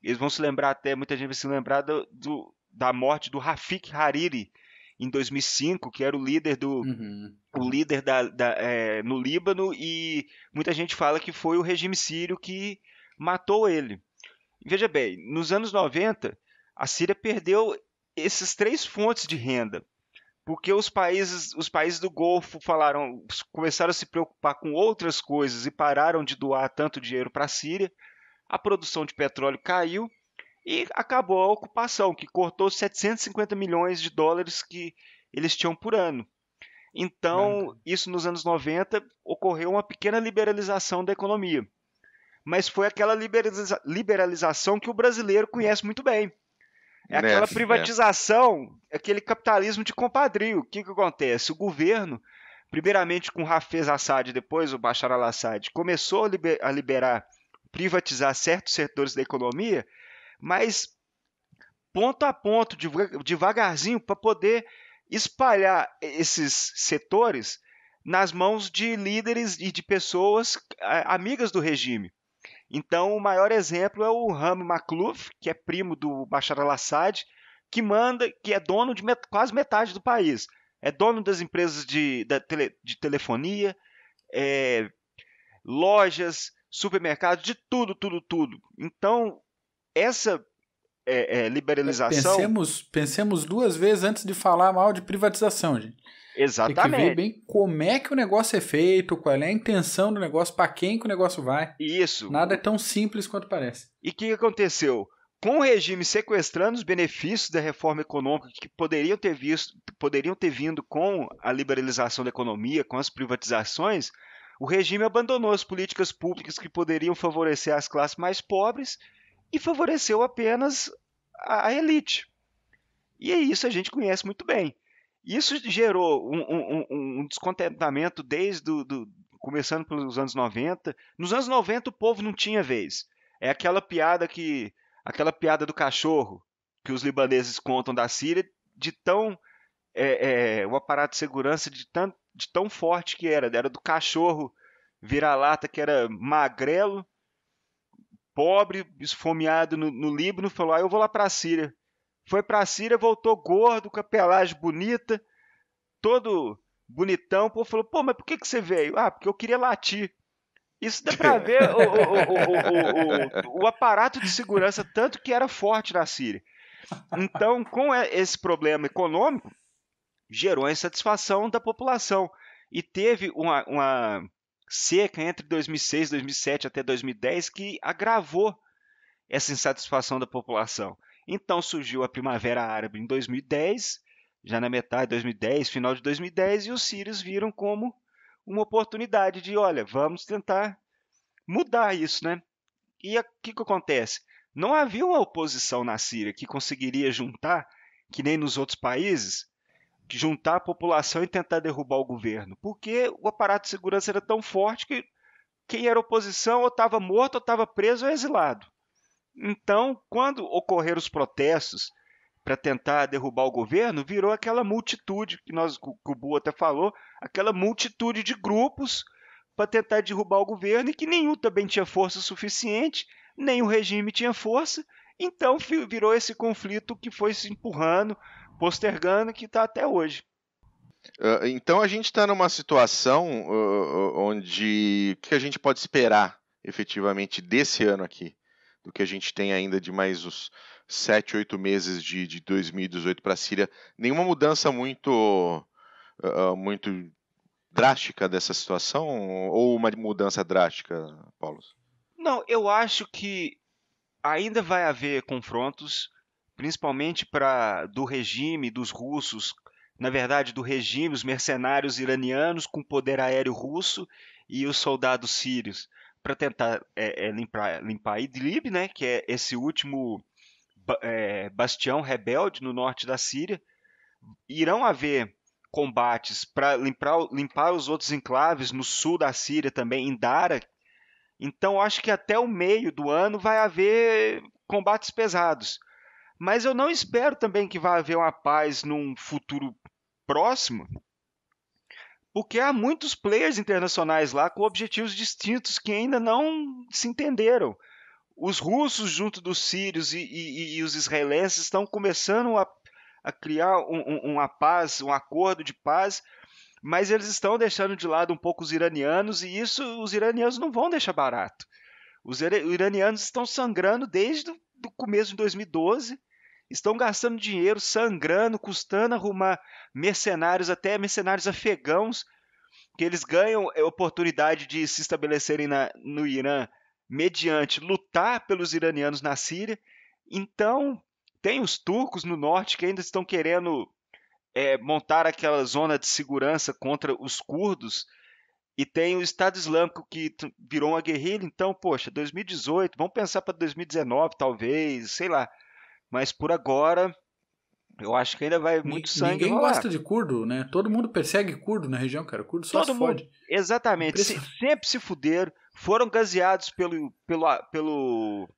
Eles vão se lembrar até, muita gente vai se lembrar da morte do Rafik Hariri em 2005, que era o líder no Líbano, e muita gente fala que foi o regime sírio que matou ele. Veja bem, nos anos 90, a Síria perdeu essas três fontes de renda, porque os países do Golfo começaram a se preocupar com outras coisas e pararam de doar tanto dinheiro para a Síria. A produção de petróleo caiu e acabou a ocupação, que cortou 750 milhões de dólares que eles tinham por ano. Então, isso nos anos 90 ocorreu uma pequena liberalização da economia. Mas foi aquela liberalização que o brasileiro conhece muito bem. É aquela privatização, aquele capitalismo de compadrio. O que acontece? O governo, primeiramente com Hafez Assad, depois o Bashar al-Assad, começou a privatizar certos setores da economia, mas ponto a ponto, devagarzinho, para poder espalhar esses setores nas mãos de líderes e de pessoas amigas do regime. Então, o maior exemplo é o Rami Makhlouf, que é primo do Bashar al-Assad, que é dono de quase metade do país. É dono das empresas de telefonia, lojas, supermercados, de tudo. Então, essa liberalização... Pensemos duas vezes antes de falar mal de privatização, gente. Exatamente. Tem que ver bem como é que o negócio é feito, qual é a intenção do negócio, para quem que o negócio vai. Isso. Nada é tão simples quanto parece. E o que aconteceu? Com o regime sequestrando os benefícios da reforma econômica que poderiam ter vindo com a liberalização da economia, com as privatizações, o regime abandonou as políticas públicas que poderiam favorecer as classes mais pobres e favoreceu apenas a elite. E isso a gente conhece muito bem. Isso gerou um descontentamento começando pelos anos 90. Nos anos 90 o povo não tinha vez. É aquela piada do cachorro que os libaneses contam da Síria, de tão o aparato de segurança de tão forte que era do cachorro vira-lata, que era magrelo, pobre, esfomeado no Líbano, falou: eu vou lá para a Síria. Foi para a Síria, voltou gordo, com a pelagem bonita, todo bonitão. Pô, falou: pô, mas por que você veio? Ah, porque eu queria latir. Isso dá para ver o aparato de segurança, tanto que era forte na Síria. Então, com esse problema econômico, gerou a insatisfação da população. E teve uma seca entre 2006, 2007 até 2010 que agravou essa insatisfação da população. Então surgiu a Primavera Árabe em 2010, já na metade de 2010, final de 2010, e os sírios viram como uma oportunidade de, olha, vamos tentar mudar isso, né? E o que acontece? Não havia uma oposição na Síria que conseguiria juntar, que nem nos outros países, juntar a população e tentar derrubar o governo, porque o aparato de segurança era tão forte que quem era oposição ou estava morto, ou estava preso ou exilado. Então, quando ocorreram os protestos para tentar derrubar o governo, virou aquela multitude que o Bu até falou, aquela multitude de grupos para tentar derrubar o governo, e que nenhum também tinha força suficiente, nem o regime tinha força. Então virou esse conflito que foi se empurrando, postergando, que está até hoje. Então a gente está numa situação onde o que a gente pode esperar efetivamente desse ano aqui? do que a gente tem ainda de mais os 7, 8 meses de 2018 para a Síria. Nenhuma mudança muito drástica dessa situação? Ou uma mudança drástica, Paulo? Não, eu acho que ainda vai haver confrontos, principalmente do regime dos russos, na verdade, do regime, os mercenários iranianos com poder aéreo russo e os soldados sírios, para tentar limpar Idlib, né, que é esse último bastião rebelde no norte da Síria. Irão haver combates para limpar os outros enclaves no sul da Síria também, em Dara. Então, acho que até o meio do ano vai haver combates pesados. Mas eu não espero também que vá haver uma paz num futuro próximo, porque há muitos players internacionais lá com objetivos distintos que ainda não se entenderam. Os russos, junto dos sírios e os israelenses, estão começando a criar uma paz, um acordo de paz, mas eles estão deixando de lado um pouco os iranianos, e isso os iranianos não vão deixar barato. Os iranianos estão sangrando desde o começo de 2012, estão gastando dinheiro, sangrando, custando arrumar mercenários, até mercenários afegãos, que eles ganham a oportunidade de se estabelecerem no Irã mediante lutar pelos iranianos na Síria. Então, tem os turcos no norte que ainda estão querendo montar aquela zona de segurança contra os curdos, e tem o Estado Islâmico que virou uma guerrilha. Então, poxa, 2018, vamos pensar para 2019 talvez, sei lá. Mas por agora, eu acho que ainda vai muito sangue Ninguém rolar. gosta de curdo, né? Todo mundo persegue curdo na região, cara. Curdo só Todo se mundo, fode. exatamente, sempre se fuderam, foram gaseados pelo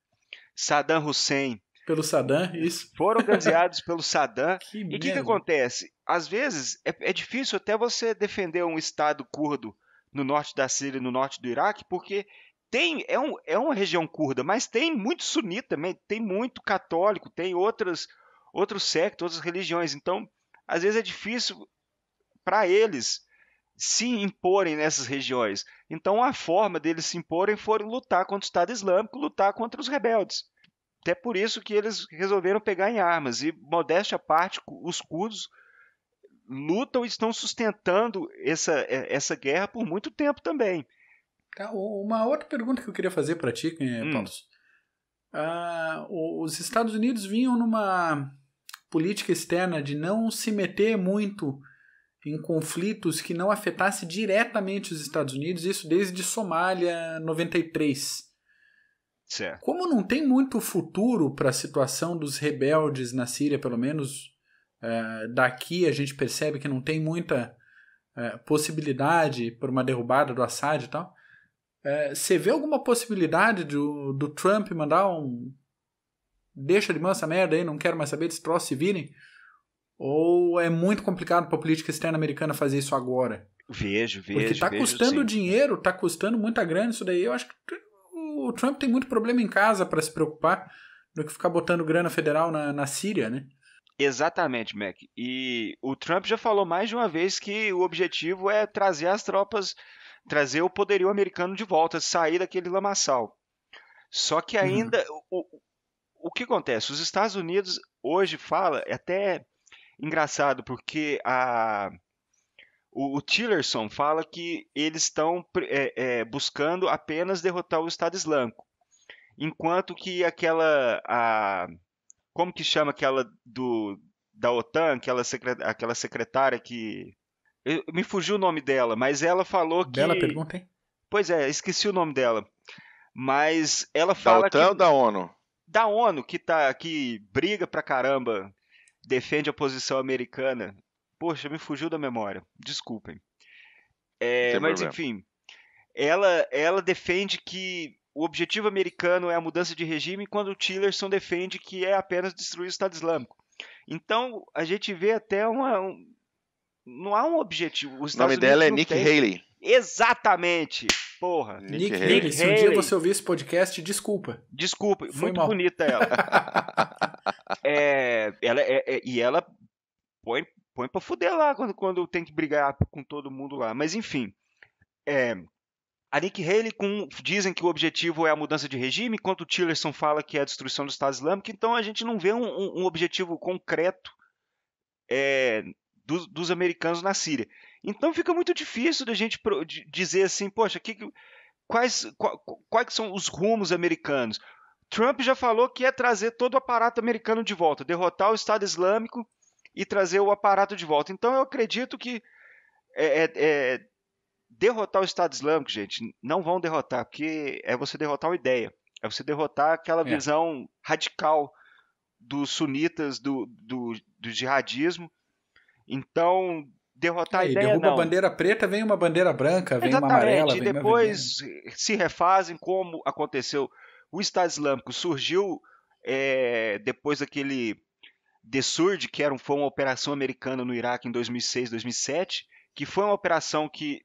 Saddam Hussein. Pelo Saddam, isso. Foram gaseados pelo Saddam. Que E o merda. que acontece? Às vezes é difícil até você defender um estado curdo no norte da Síria, no norte do Iraque, porque é uma região curda, mas tem muito sunita também, tem muito católico, tem outros sectos, outras religiões. Então, às vezes é difícil para eles se imporem nessas regiões. Então, a forma deles se imporem foi lutar contra o Estado Islâmico, lutar contra os rebeldes. Até por isso que eles resolveram pegar em armas. E, modéstia à parte, os curdos lutam e estão sustentando essa guerra por muito tempo também. Tá, uma outra pergunta que eu queria fazer para ti, Paulo. Os Estados Unidos vinham numa política externa de não se meter muito em conflitos que não afetasse diretamente os Estados Unidos, isso desde Somália 93. Certo. Como não tem muito futuro para a situação dos rebeldes na Síria, pelo menos daqui a gente percebe que não tem muita possibilidade por uma derrubada do Assad e tal, você vê alguma possibilidade do Trump mandar deixa de mansa merda aí, não quero mais saber desse troço, se virem? Ou é muito complicado para a política externa americana fazer isso agora? Vejo. Porque tá custando sim. dinheiro, tá custando muita grana isso daí. Eu acho que o Trump tem muito problema em casa para se preocupar do que ficar botando grana federal na Síria, né? Exatamente, Mac. E o Trump já falou mais de uma vez que o objetivo é trazer as tropas, trazer o poderio americano de volta, sair daquele lamaçal. Só que ainda, o que acontece? Os Estados Unidos hoje fala, é até engraçado, porque o Tillerson fala que eles estão buscando apenas derrotar o Estado Islâmico, enquanto que como que chama aquela da OTAN, aquela secretária que me fugiu o nome dela, mas ela falou que... Bela pergunta, hein? Pois é, esqueci o nome dela. Mas ela Da fala OTAN ou da ONU? Da ONU, que briga pra caramba, defende a posição americana. Poxa, me fugiu da memória. Desculpem. Mas, enfim, ela defende que o objetivo americano é a mudança de regime, enquanto o Tillerson defende que é apenas destruir o Estado Islâmico. Então, a gente vê até não há um objetivo. O nome dela é Nikki Haley. Exatamente. Porra. Nikki Haley. Se um dia você ouvir esse podcast, desculpa. Desculpa, Foi muito mal. bonita ela. Ela põe pra fuder lá quando tem que brigar com todo mundo lá. Mas enfim, A Nikki Haley dizem que o objetivo é a mudança de regime, enquanto o Tillerson fala que é a destruição do Estado Islâmico, então a gente não vê um objetivo concreto dos americanos na Síria. Então fica muito difícil da gente dizer assim, poxa, quais são os rumos americanos? Trump já falou que é trazer todo o aparato americano de volta, derrotar o Estado Islâmico e trazer o aparato de volta. Então eu acredito que derrotar o Estado Islâmico, gente, não vão derrotar, porque é você derrotar uma ideia, é você derrotar aquela visão radical dos sunitas, do jihadismo. Então, derrotar a ideia derruba não. a bandeira preta, vem uma bandeira branca, vem uma amarela, vem depois se refazem como aconteceu. O Estado Islâmico surgiu depois daquele The Surge, que foi uma operação americana no Iraque em 2006, 2007, que foi uma operação que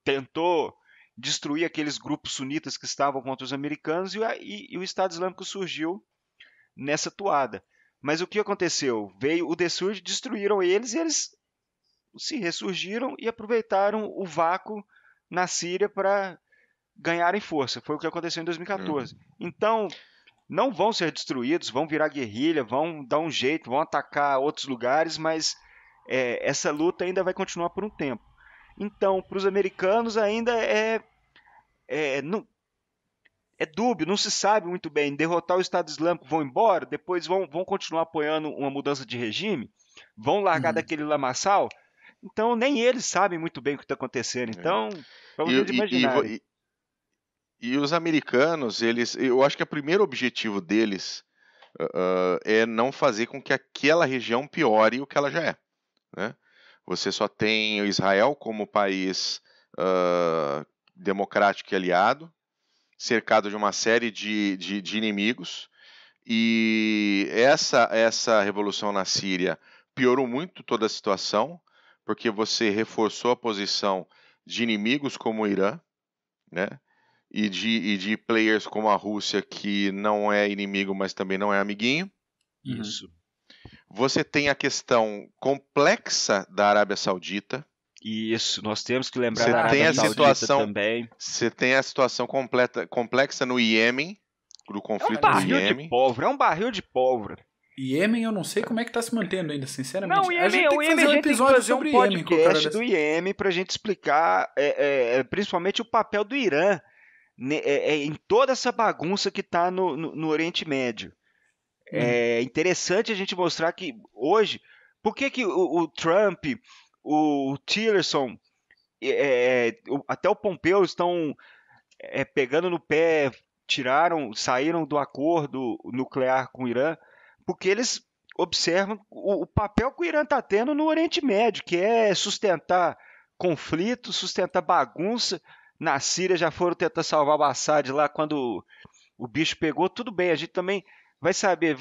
tentou destruir aqueles grupos sunitas que estavam contra os americanos, e o Estado Islâmico surgiu nessa toada. Mas o que aconteceu? Veio o The Surge, destruíram eles, e eles se ressurgiram e aproveitaram o vácuo na Síria para ganharem força. Foi o que aconteceu em 2014. Então, não vão ser destruídos, vão virar guerrilha, vão dar um jeito, vão atacar outros lugares, mas essa luta ainda vai continuar por um tempo. Então, para os americanos ainda é dúbio, não se sabe muito bem. Derrotar o Estado Islâmico, vão embora, depois vão continuar apoiando uma mudança de regime, vão largar daquele lamaçal. Então, nem eles sabem muito bem o que está acontecendo. Então, para vocês imaginarem. E os americanos, eu acho que o primeiro objetivo deles é não fazer com que aquela região piore o que ela já é, né? Você só tem Israel como país democrático e aliado, cercado de uma série de inimigos, e essa revolução na Síria piorou muito toda a situação, porque você reforçou a posição de inimigos como o Irã, né? E de players como a Rússia, que não é inimigo, mas também não é amiguinho. Isso. Você tem a questão complexa da Arábia Saudita. Isso, nós temos que lembrar da Arábia Saudita também. Você tem a situação complexa no Iêmen, do conflito do Iêmen. É um barril de pólvora. Iêmen, eu não sei como é que está se mantendo ainda, sinceramente. Não, a gente tem que fazer um episódio sobre o Iêmen. Podcast do Iêmen para a gente explicar principalmente o papel do Irã em toda essa bagunça que está no Oriente Médio. É interessante a gente mostrar que hoje, por que o Trump, o Tillerson, até o Pompeo estão pegando no pé, saíram do acordo nuclear com o Irã, porque eles observam o papel que o Irã está tendo no Oriente Médio, que é sustentar conflito, sustentar bagunça. Na Síria já foram tentar salvar o Assad lá quando o bicho pegou. Tudo bem, a gente também vai saber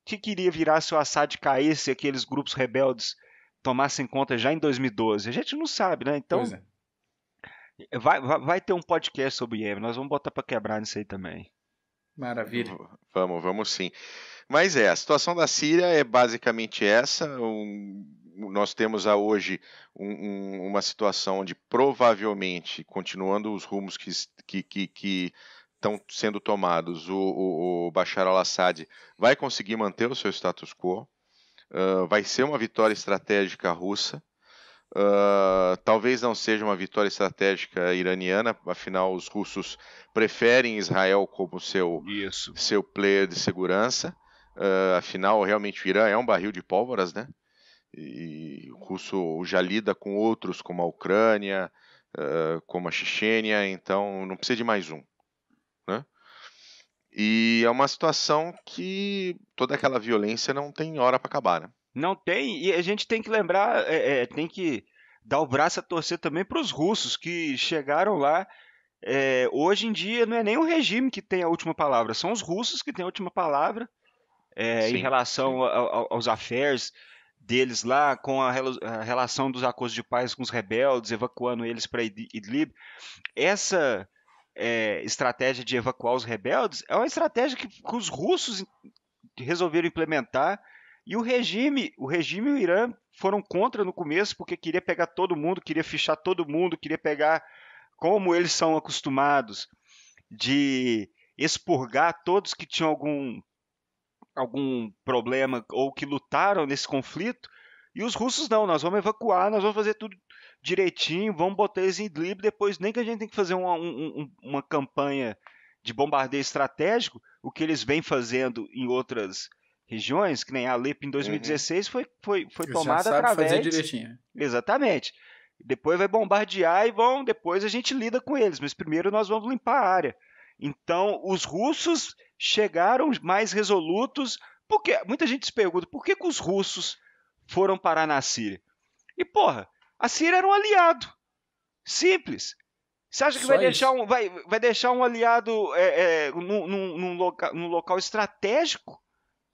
que queria virar se o Assad caísse e aqueles grupos rebeldes tomassem conta já em 2012. A gente não sabe, né? Então, vai ter um podcast sobre o Iêmen. Nós vamos botar para quebrar nisso aí também. Maravilha. Vamos sim. Mas a situação da Síria é basicamente essa. Nós temos hoje uma situação onde provavelmente, continuando os rumos que estão sendo tomados, o Bashar al-Assad vai conseguir manter o seu status quo. Vai ser uma vitória estratégica russa. Talvez não seja uma vitória estratégica iraniana, afinal os russos preferem Israel como seu player de segurança. Afinal, realmente o Irã é um barril de pólvoras, né? E o russo já lida com outros, como a Ucrânia, como a Chechênia, então não precisa de mais um, né? E é uma situação que toda aquela violência não tem hora para acabar, né? Não tem, e a gente tem que lembrar, tem que dar o braço a torcer também para os russos que chegaram lá. Hoje em dia não é nem o regime que tem a última palavra, são os russos que têm a última palavra em relação aos affairs deles lá, com a relação dos acordos de paz com os rebeldes, evacuando eles para Idlib. Essa estratégia de evacuar os rebeldes é uma estratégia que os russos resolveram implementar, e o regime e o Irã foram contra no começo, porque queria pegar todo mundo, queria fichar todo mundo, queria pegar como eles são acostumados de expurgar todos que tinham algum problema ou que lutaram nesse conflito, e os russos não, nós vamos evacuar, nós vamos fazer tudo direitinho, vamos botar eles em equilíbrio, depois nem que a gente tem que fazer uma campanha de bombardeio estratégico, o que eles vêm fazendo em outras regiões, que nem a Alepo em 2016 foi tomada através... fazer direitinho. Exatamente. Depois vai bombardear e depois a gente lida com eles, mas primeiro nós vamos limpar a área. Então, os russos chegaram mais resolutos, porque muita gente se pergunta, por que os russos foram parar na Síria? E, porra, a Síria era um aliado. Simples. Você acha que vai deixar um aliado num local estratégico,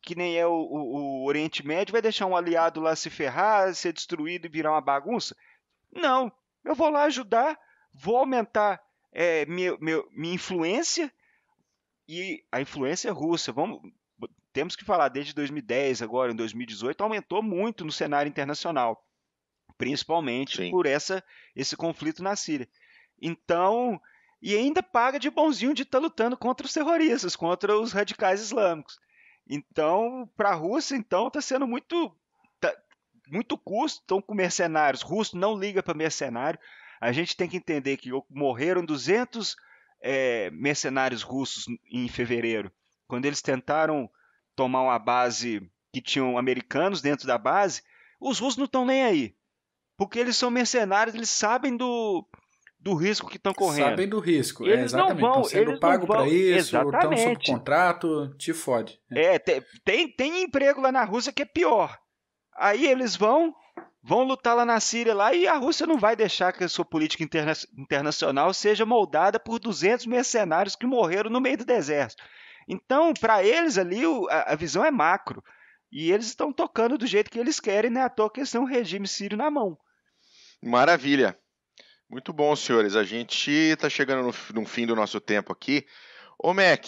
que nem é o Oriente Médio, vai deixar um aliado lá se ferrar, ser destruído e virar uma bagunça? Não. Eu vou lá ajudar, vou aumentar minha influência, e a influência russa, temos que falar, desde 2010, agora em 2018, aumentou muito no cenário internacional, principalmente por esse conflito na Síria. Então, e ainda paga de bonzinho de estar lutando contra os terroristas, contra os radicais islâmicos. Então, para a Rússia, está sendo muito custo, estão com mercenários. O russo não liga para mercenário. A gente tem que entender que morreram 200 mercenários russos em fevereiro, quando eles tentaram tomar uma base que tinham americanos dentro da base. Os russos não estão nem aí, porque eles são mercenários, eles sabem do risco que estão correndo. Sabem do risco, eles exatamente. Não vão, estão sendo pagos para isso, estão sob contrato, te fode. Tem emprego lá na Rússia que é pior. Aí eles vão lutar lá na Síria lá, e a Rússia não vai deixar que a sua política internacional seja moldada por 200 mercenários que morreram no meio do deserto. Então, para eles ali, a visão é macro. E eles estão tocando do jeito que eles querem, né? À toa que eles têm um regime sírio na mão. Maravilha. Muito bom, senhores. A gente está chegando no fim do nosso tempo aqui. Ô, Mac.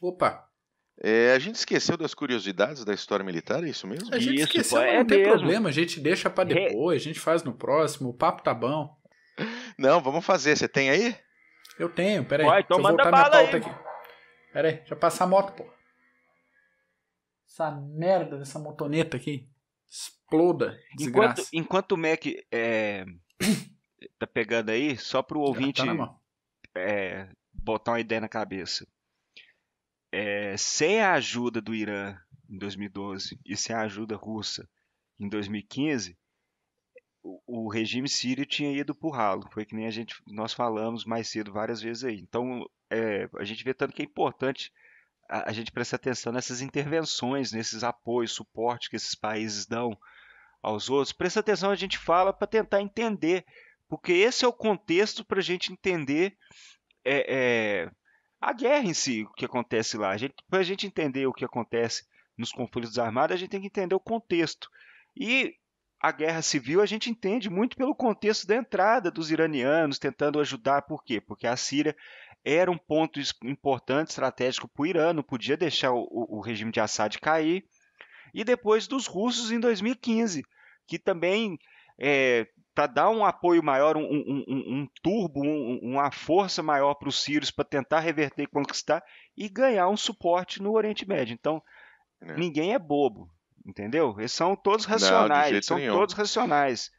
Opa. A gente esqueceu das curiosidades da história militar, é isso mesmo? A gente esqueceu, mas não tem problema. A gente deixa para depois, a gente faz no próximo. O papo tá bom. Não, vamos fazer. Você tem aí? Eu tenho, peraí. Então deixa eu voltar minha pauta aqui. Peraí, deixa eu passar a moto, pô. Essa merda dessa motoneta aqui. Exploda, desgraça. Enquanto o Mac tá pegando aí, só pro ouvinte botar uma ideia na cabeça. Sem a ajuda do Irã em 2012 e sem a ajuda russa em 2015, o regime sírio tinha ido pro ralo. Foi que nem nós falamos mais cedo várias vezes aí. Então, a gente vê tanto que é importante a gente prestar atenção nessas intervenções, nesses apoios, suporte que esses países dão aos outros. Presta atenção, a gente fala para tentar entender, porque esse é o contexto para a gente entender a guerra em si, o que acontece lá. Para a gente entender o que acontece nos conflitos armados, a gente tem que entender o contexto. E a guerra civil a gente entende muito pelo contexto da entrada dos iranianos, tentando ajudar. Por quê? Porque a Síria era um ponto importante, estratégico para o Irã, não podia deixar o regime de Assad cair. E depois dos russos em 2015, que também, para dar um apoio maior, um turbo, uma força maior para os sírios, para tentar reverter e conquistar e ganhar um suporte no Oriente Médio. Então, ninguém é bobo, entendeu? Eles são todos racionais, todos racionais.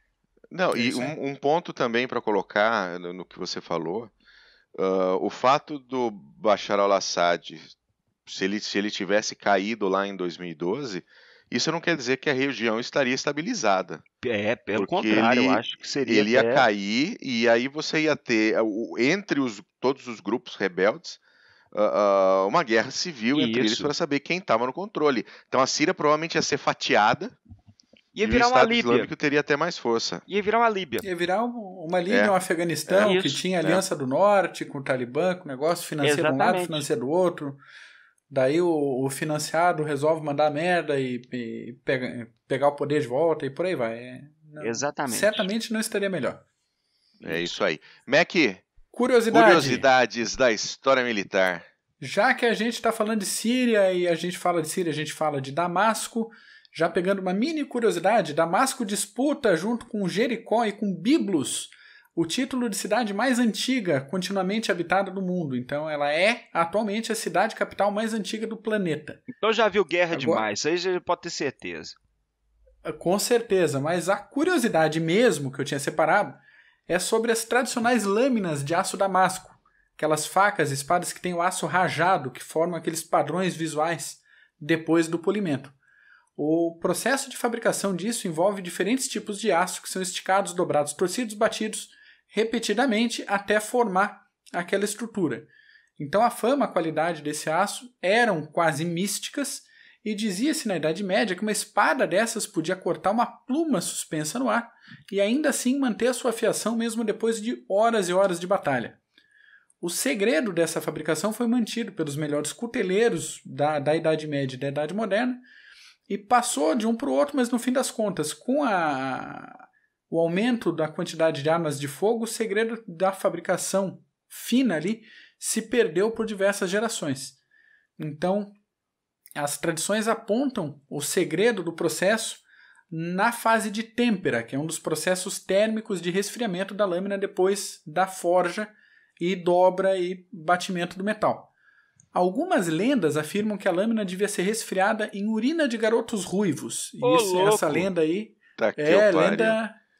Não, e um ponto também para colocar no que você falou, o fato do Bashar al-Assad, se ele tivesse caído lá em 2012, isso não quer dizer que a região estaria estabilizada. Pelo contrário, eu acho que seria. Ele ia cair, e aí você ia ter, entre todos os grupos rebeldes, uma guerra civil entre eles para saber quem estava no controle. Então a Síria provavelmente ia ser fatiada. Ia virar uma Líbia. O Islâmico teria até mais força. Ia virar uma Líbia. Ia virar uma Líbia, um Afeganistão, que tinha aliança do Norte com o Talibã, com negócio financeiro de um lado, financeiro do outro. Daí o financiado resolve mandar merda e pegar o poder de volta e por aí vai. Exatamente. Certamente não estaria melhor. É isso aí. Mac, curiosidades da história militar. Já que a gente está falando de Síria e a gente fala de Síria, a gente fala de Damasco. Já pegando uma mini curiosidade, Damasco disputa junto com Jericó e com Biblos o título de cidade mais antiga continuamente habitada do mundo. Então ela é atualmente a cidade capital mais antiga do planeta. Então já viu Guerra demais, isso aí já pode ter certeza. Com certeza, mas a curiosidade mesmo que eu tinha separado é sobre as tradicionais lâminas de aço damasco, aquelas facas e espadas que têm o aço rajado, que formam aqueles padrões visuais depois do polimento. O processo de fabricação disso envolve diferentes tipos de aço que são esticados, dobrados, torcidos, batidos repetidamente até formar aquela estrutura. Então a fama e a qualidade desse aço eram quase místicas e dizia-se na Idade Média que uma espada dessas podia cortar uma pluma suspensa no ar e ainda assim manter a sua afiação mesmo depois de horas e horas de batalha. O segredo dessa fabricação foi mantido pelos melhores cuteleiros da Idade Média e da Idade Moderna e passou de um para o outro, mas no fim das contas, com o aumento da quantidade de armas de fogo, o segredo da fabricação fina ali se perdeu por diversas gerações. Então, as tradições apontam o segredo do processo na fase de têmpera, que é um dos processos térmicos de resfriamento da lâmina depois da forja e dobra e batimento do metal. Algumas lendas afirmam que a lâmina devia ser resfriada em urina de garotos ruivos. Essa lenda aí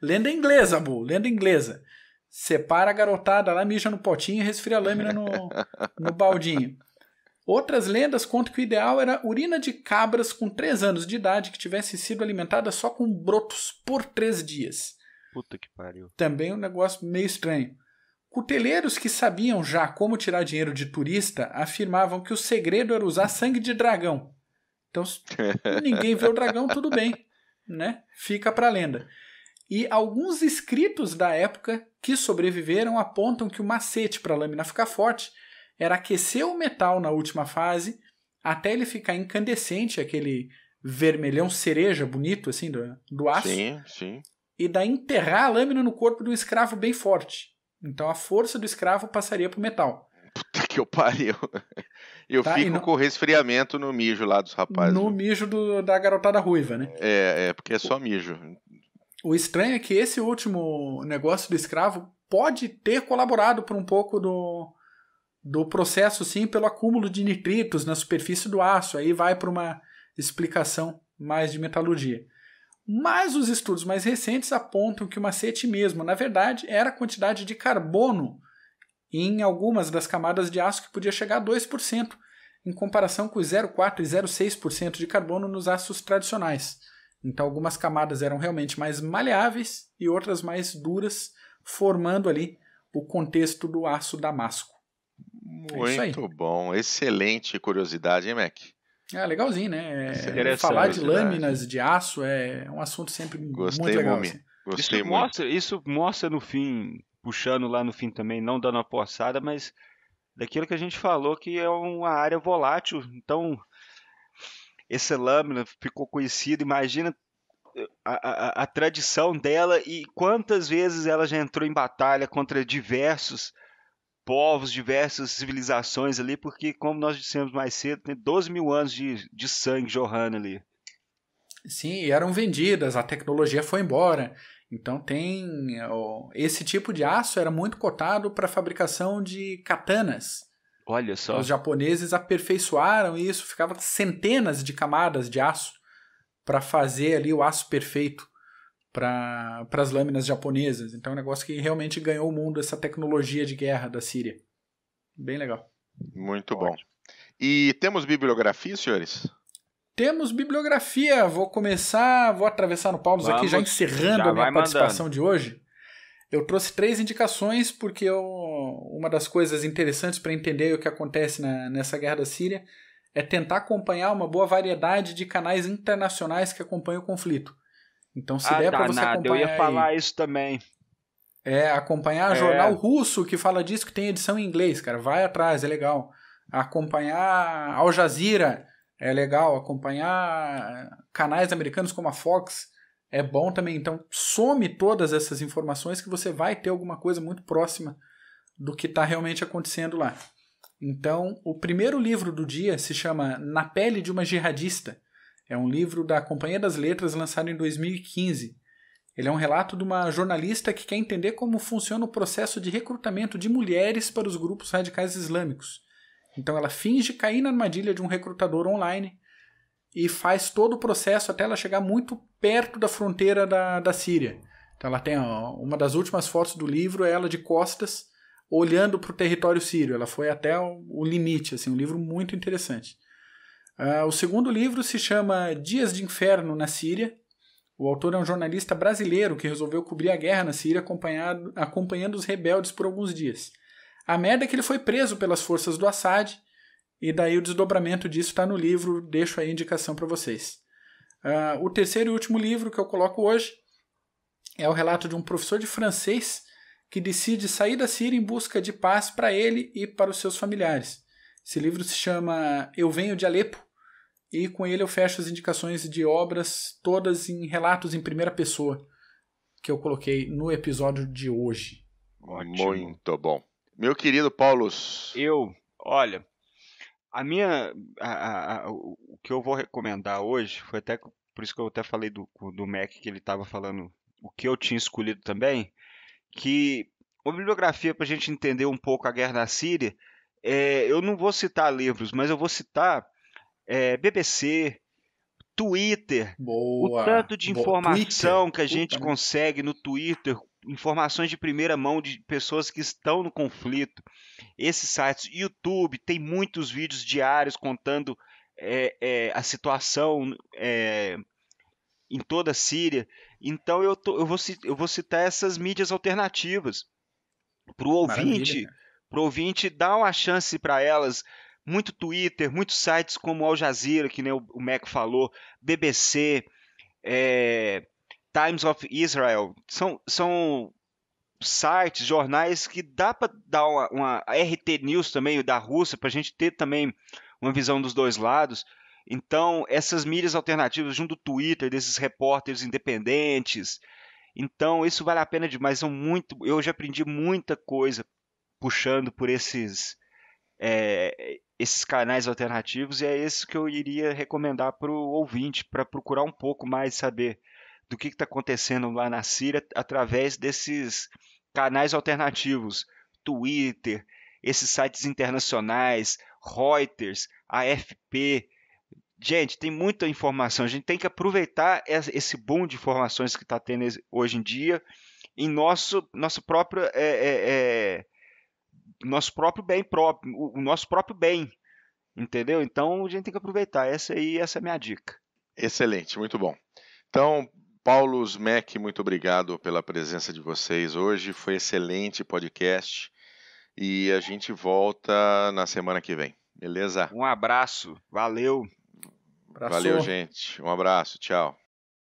lenda inglesa, Bu, lenda inglesa. Separa a garotada lá, mija no potinho e resfria a lâmina no baldinho. Outras lendas contam que o ideal era urina de cabras com 3 anos de idade que tivesse sido alimentada só com brotos por 3 dias. Puta que pariu. Também um negócio meio estranho. Cuteleiros que sabiam já como tirar dinheiro de turista afirmavam que o segredo era usar sangue de dragão. Então, se ninguém vê o dragão, tudo bem, né? Fica pra lenda. E alguns escritos da época que sobreviveram apontam que o macete para a lâmina ficar forte era aquecer o metal na última fase até ele ficar incandescente, aquele vermelhão cereja bonito assim do aço. Sim, sim. E daí enterrar a lâmina no corpo do escravo bem forte. Então a força do escravo passaria pro metal. Puta que eu pariu. Eu fico com o resfriamento no mijo lá dos rapazes. No mijo da garotada ruiva, né? Porque é só mijo. O estranho é que esse último negócio do escravo pode ter colaborado por um pouco do processo, sim, pelo acúmulo de nitritos na superfície do aço. Aí vai para uma explicação mais de metalurgia. Mas os estudos mais recentes apontam que o macete mesmo, na verdade, era a quantidade de carbono em algumas das camadas de aço que podia chegar a 2%, em comparação com os 0,4% e 0,6% de carbono nos aços tradicionais. Então algumas camadas eram realmente mais maleáveis e outras mais duras, formando ali o contexto do aço damasco. Muito bom, excelente curiosidade, hein, Mac? Legalzinho, né? Falar de lâminas de aço é um assunto sempre muito legal. Assim. Gostei muito. Isso mostra no fim, puxando lá no fim também, não dando uma forçada, mas daquilo que a gente falou que é uma área volátil. Então, essa lâmina ficou conhecida, imagina a tradição dela e quantas vezes ela já entrou em batalha contra diversos povos, diversas civilizações ali, porque, como nós dissemos mais cedo, tem 12 mil anos de sangue jorrando ali. Sim, e eram vendidas, a tecnologia foi embora. Então esse tipo de aço era muito cotado para a fabricação de katanas. Olha só. Os japoneses aperfeiçoaram isso, ficava centenas de camadas de aço para fazer ali o aço perfeito para as lâminas japonesas. Então é um negócio que realmente ganhou o mundo, essa tecnologia de guerra da Síria. Bem legal. Muito bom. E temos bibliografia, senhores? Temos bibliografia. Vou atravessar no Paulo aqui, já encerrando a minha participação de hoje. Eu trouxe 3 indicações, porque uma das coisas interessantes para entender o que acontece nessa guerra da Síria é tentar acompanhar uma boa variedade de canais internacionais que acompanham o conflito. Então, se der para você acompanhar... Eu ia falar isso também. Acompanhar jornal russo que fala disso, que tem edição em inglês, cara. Vai atrás, é legal. Acompanhar Al Jazeera é legal. Acompanhar canais americanos como a Fox é bom também. Então, some todas essas informações que você vai ter alguma coisa muito próxima do que está realmente acontecendo lá. Então, o primeiro livro do dia se chama Na Pele de uma Jihadista. É um livro da Companhia das Letras lançado em 2015. Ele é um relato de uma jornalista que quer entender como funciona o processo de recrutamento de mulheres para os grupos radicais islâmicos. Então ela finge cair na armadilha de um recrutador online e faz todo o processo até ela chegar muito perto da fronteira da Síria. Então ela tem uma das últimas fotos do livro, é ela de costas, olhando para o território sírio. Ela foi até o limite, assim, um livro muito interessante. O segundo livro se chama Dias de Inferno na Síria. O autor é um jornalista brasileiro que resolveu cobrir a guerra na Síria acompanhando os rebeldes por alguns dias. A merda é que ele foi preso pelas forças do Assad, e daí o desdobramento disso está no livro, deixo aí a indicação para vocês. O terceiro e último livro que eu coloco hoje é o relato de um professor de francês que decide sair da Síria em busca de paz para ele e para os seus familiares. Esse livro se chama Eu Venho de Alepo, e com ele eu fecho as indicações de obras, todas em relatos em primeira pessoa, que eu coloquei no episódio de hoje. Ótimo. Muito bom. Meu querido Paulus. Olha, o que eu vou recomendar hoje, foi até por isso que eu até falei do Mac, que ele estava falando o que eu tinha escolhido também, que uma bibliografia para a gente entender um pouco a guerra na Síria, eu não vou citar livros, mas eu vou citar BBC, Twitter, Boa, o tanto de informação Twitter, que a gente consegue no Twitter, informações de primeira mão de pessoas que estão no conflito. Esses sites, YouTube, tem muitos vídeos diários contando a situação em toda a Síria. Então eu vou citar essas mídias alternativas para o ouvinte dar uma chance para elas. Muito Twitter, muitos sites como Al Jazeera, que nem o Mac falou, BBC, Times of Israel, são sites, jornais que dá para dar uma RT News também, da Rússia, para a gente ter também uma visão dos dois lados. Então, essas mídias alternativas, junto do Twitter, desses repórteres independentes, então isso vale a pena demais. Eu já aprendi muita coisa puxando por esses canais alternativos, e é isso que eu iria recomendar para o ouvinte, para procurar um pouco mais saber do que está acontecendo lá na Síria através desses canais alternativos, Twitter, esses sites internacionais, Reuters, AFP. Gente, tem muita informação, a gente tem que aproveitar esse boom de informações que está tendo hoje em dia em nosso próprio o nosso próprio bem, entendeu? Então a gente tem que aproveitar. Essa é a minha dica. Excelente, muito bom. Então, Paulus, Mac, muito obrigado pela presença de vocês hoje. Foi excelente podcast e a gente volta na semana que vem, beleza? Um abraço, valeu. Valeu, gente. Um abraço, tchau.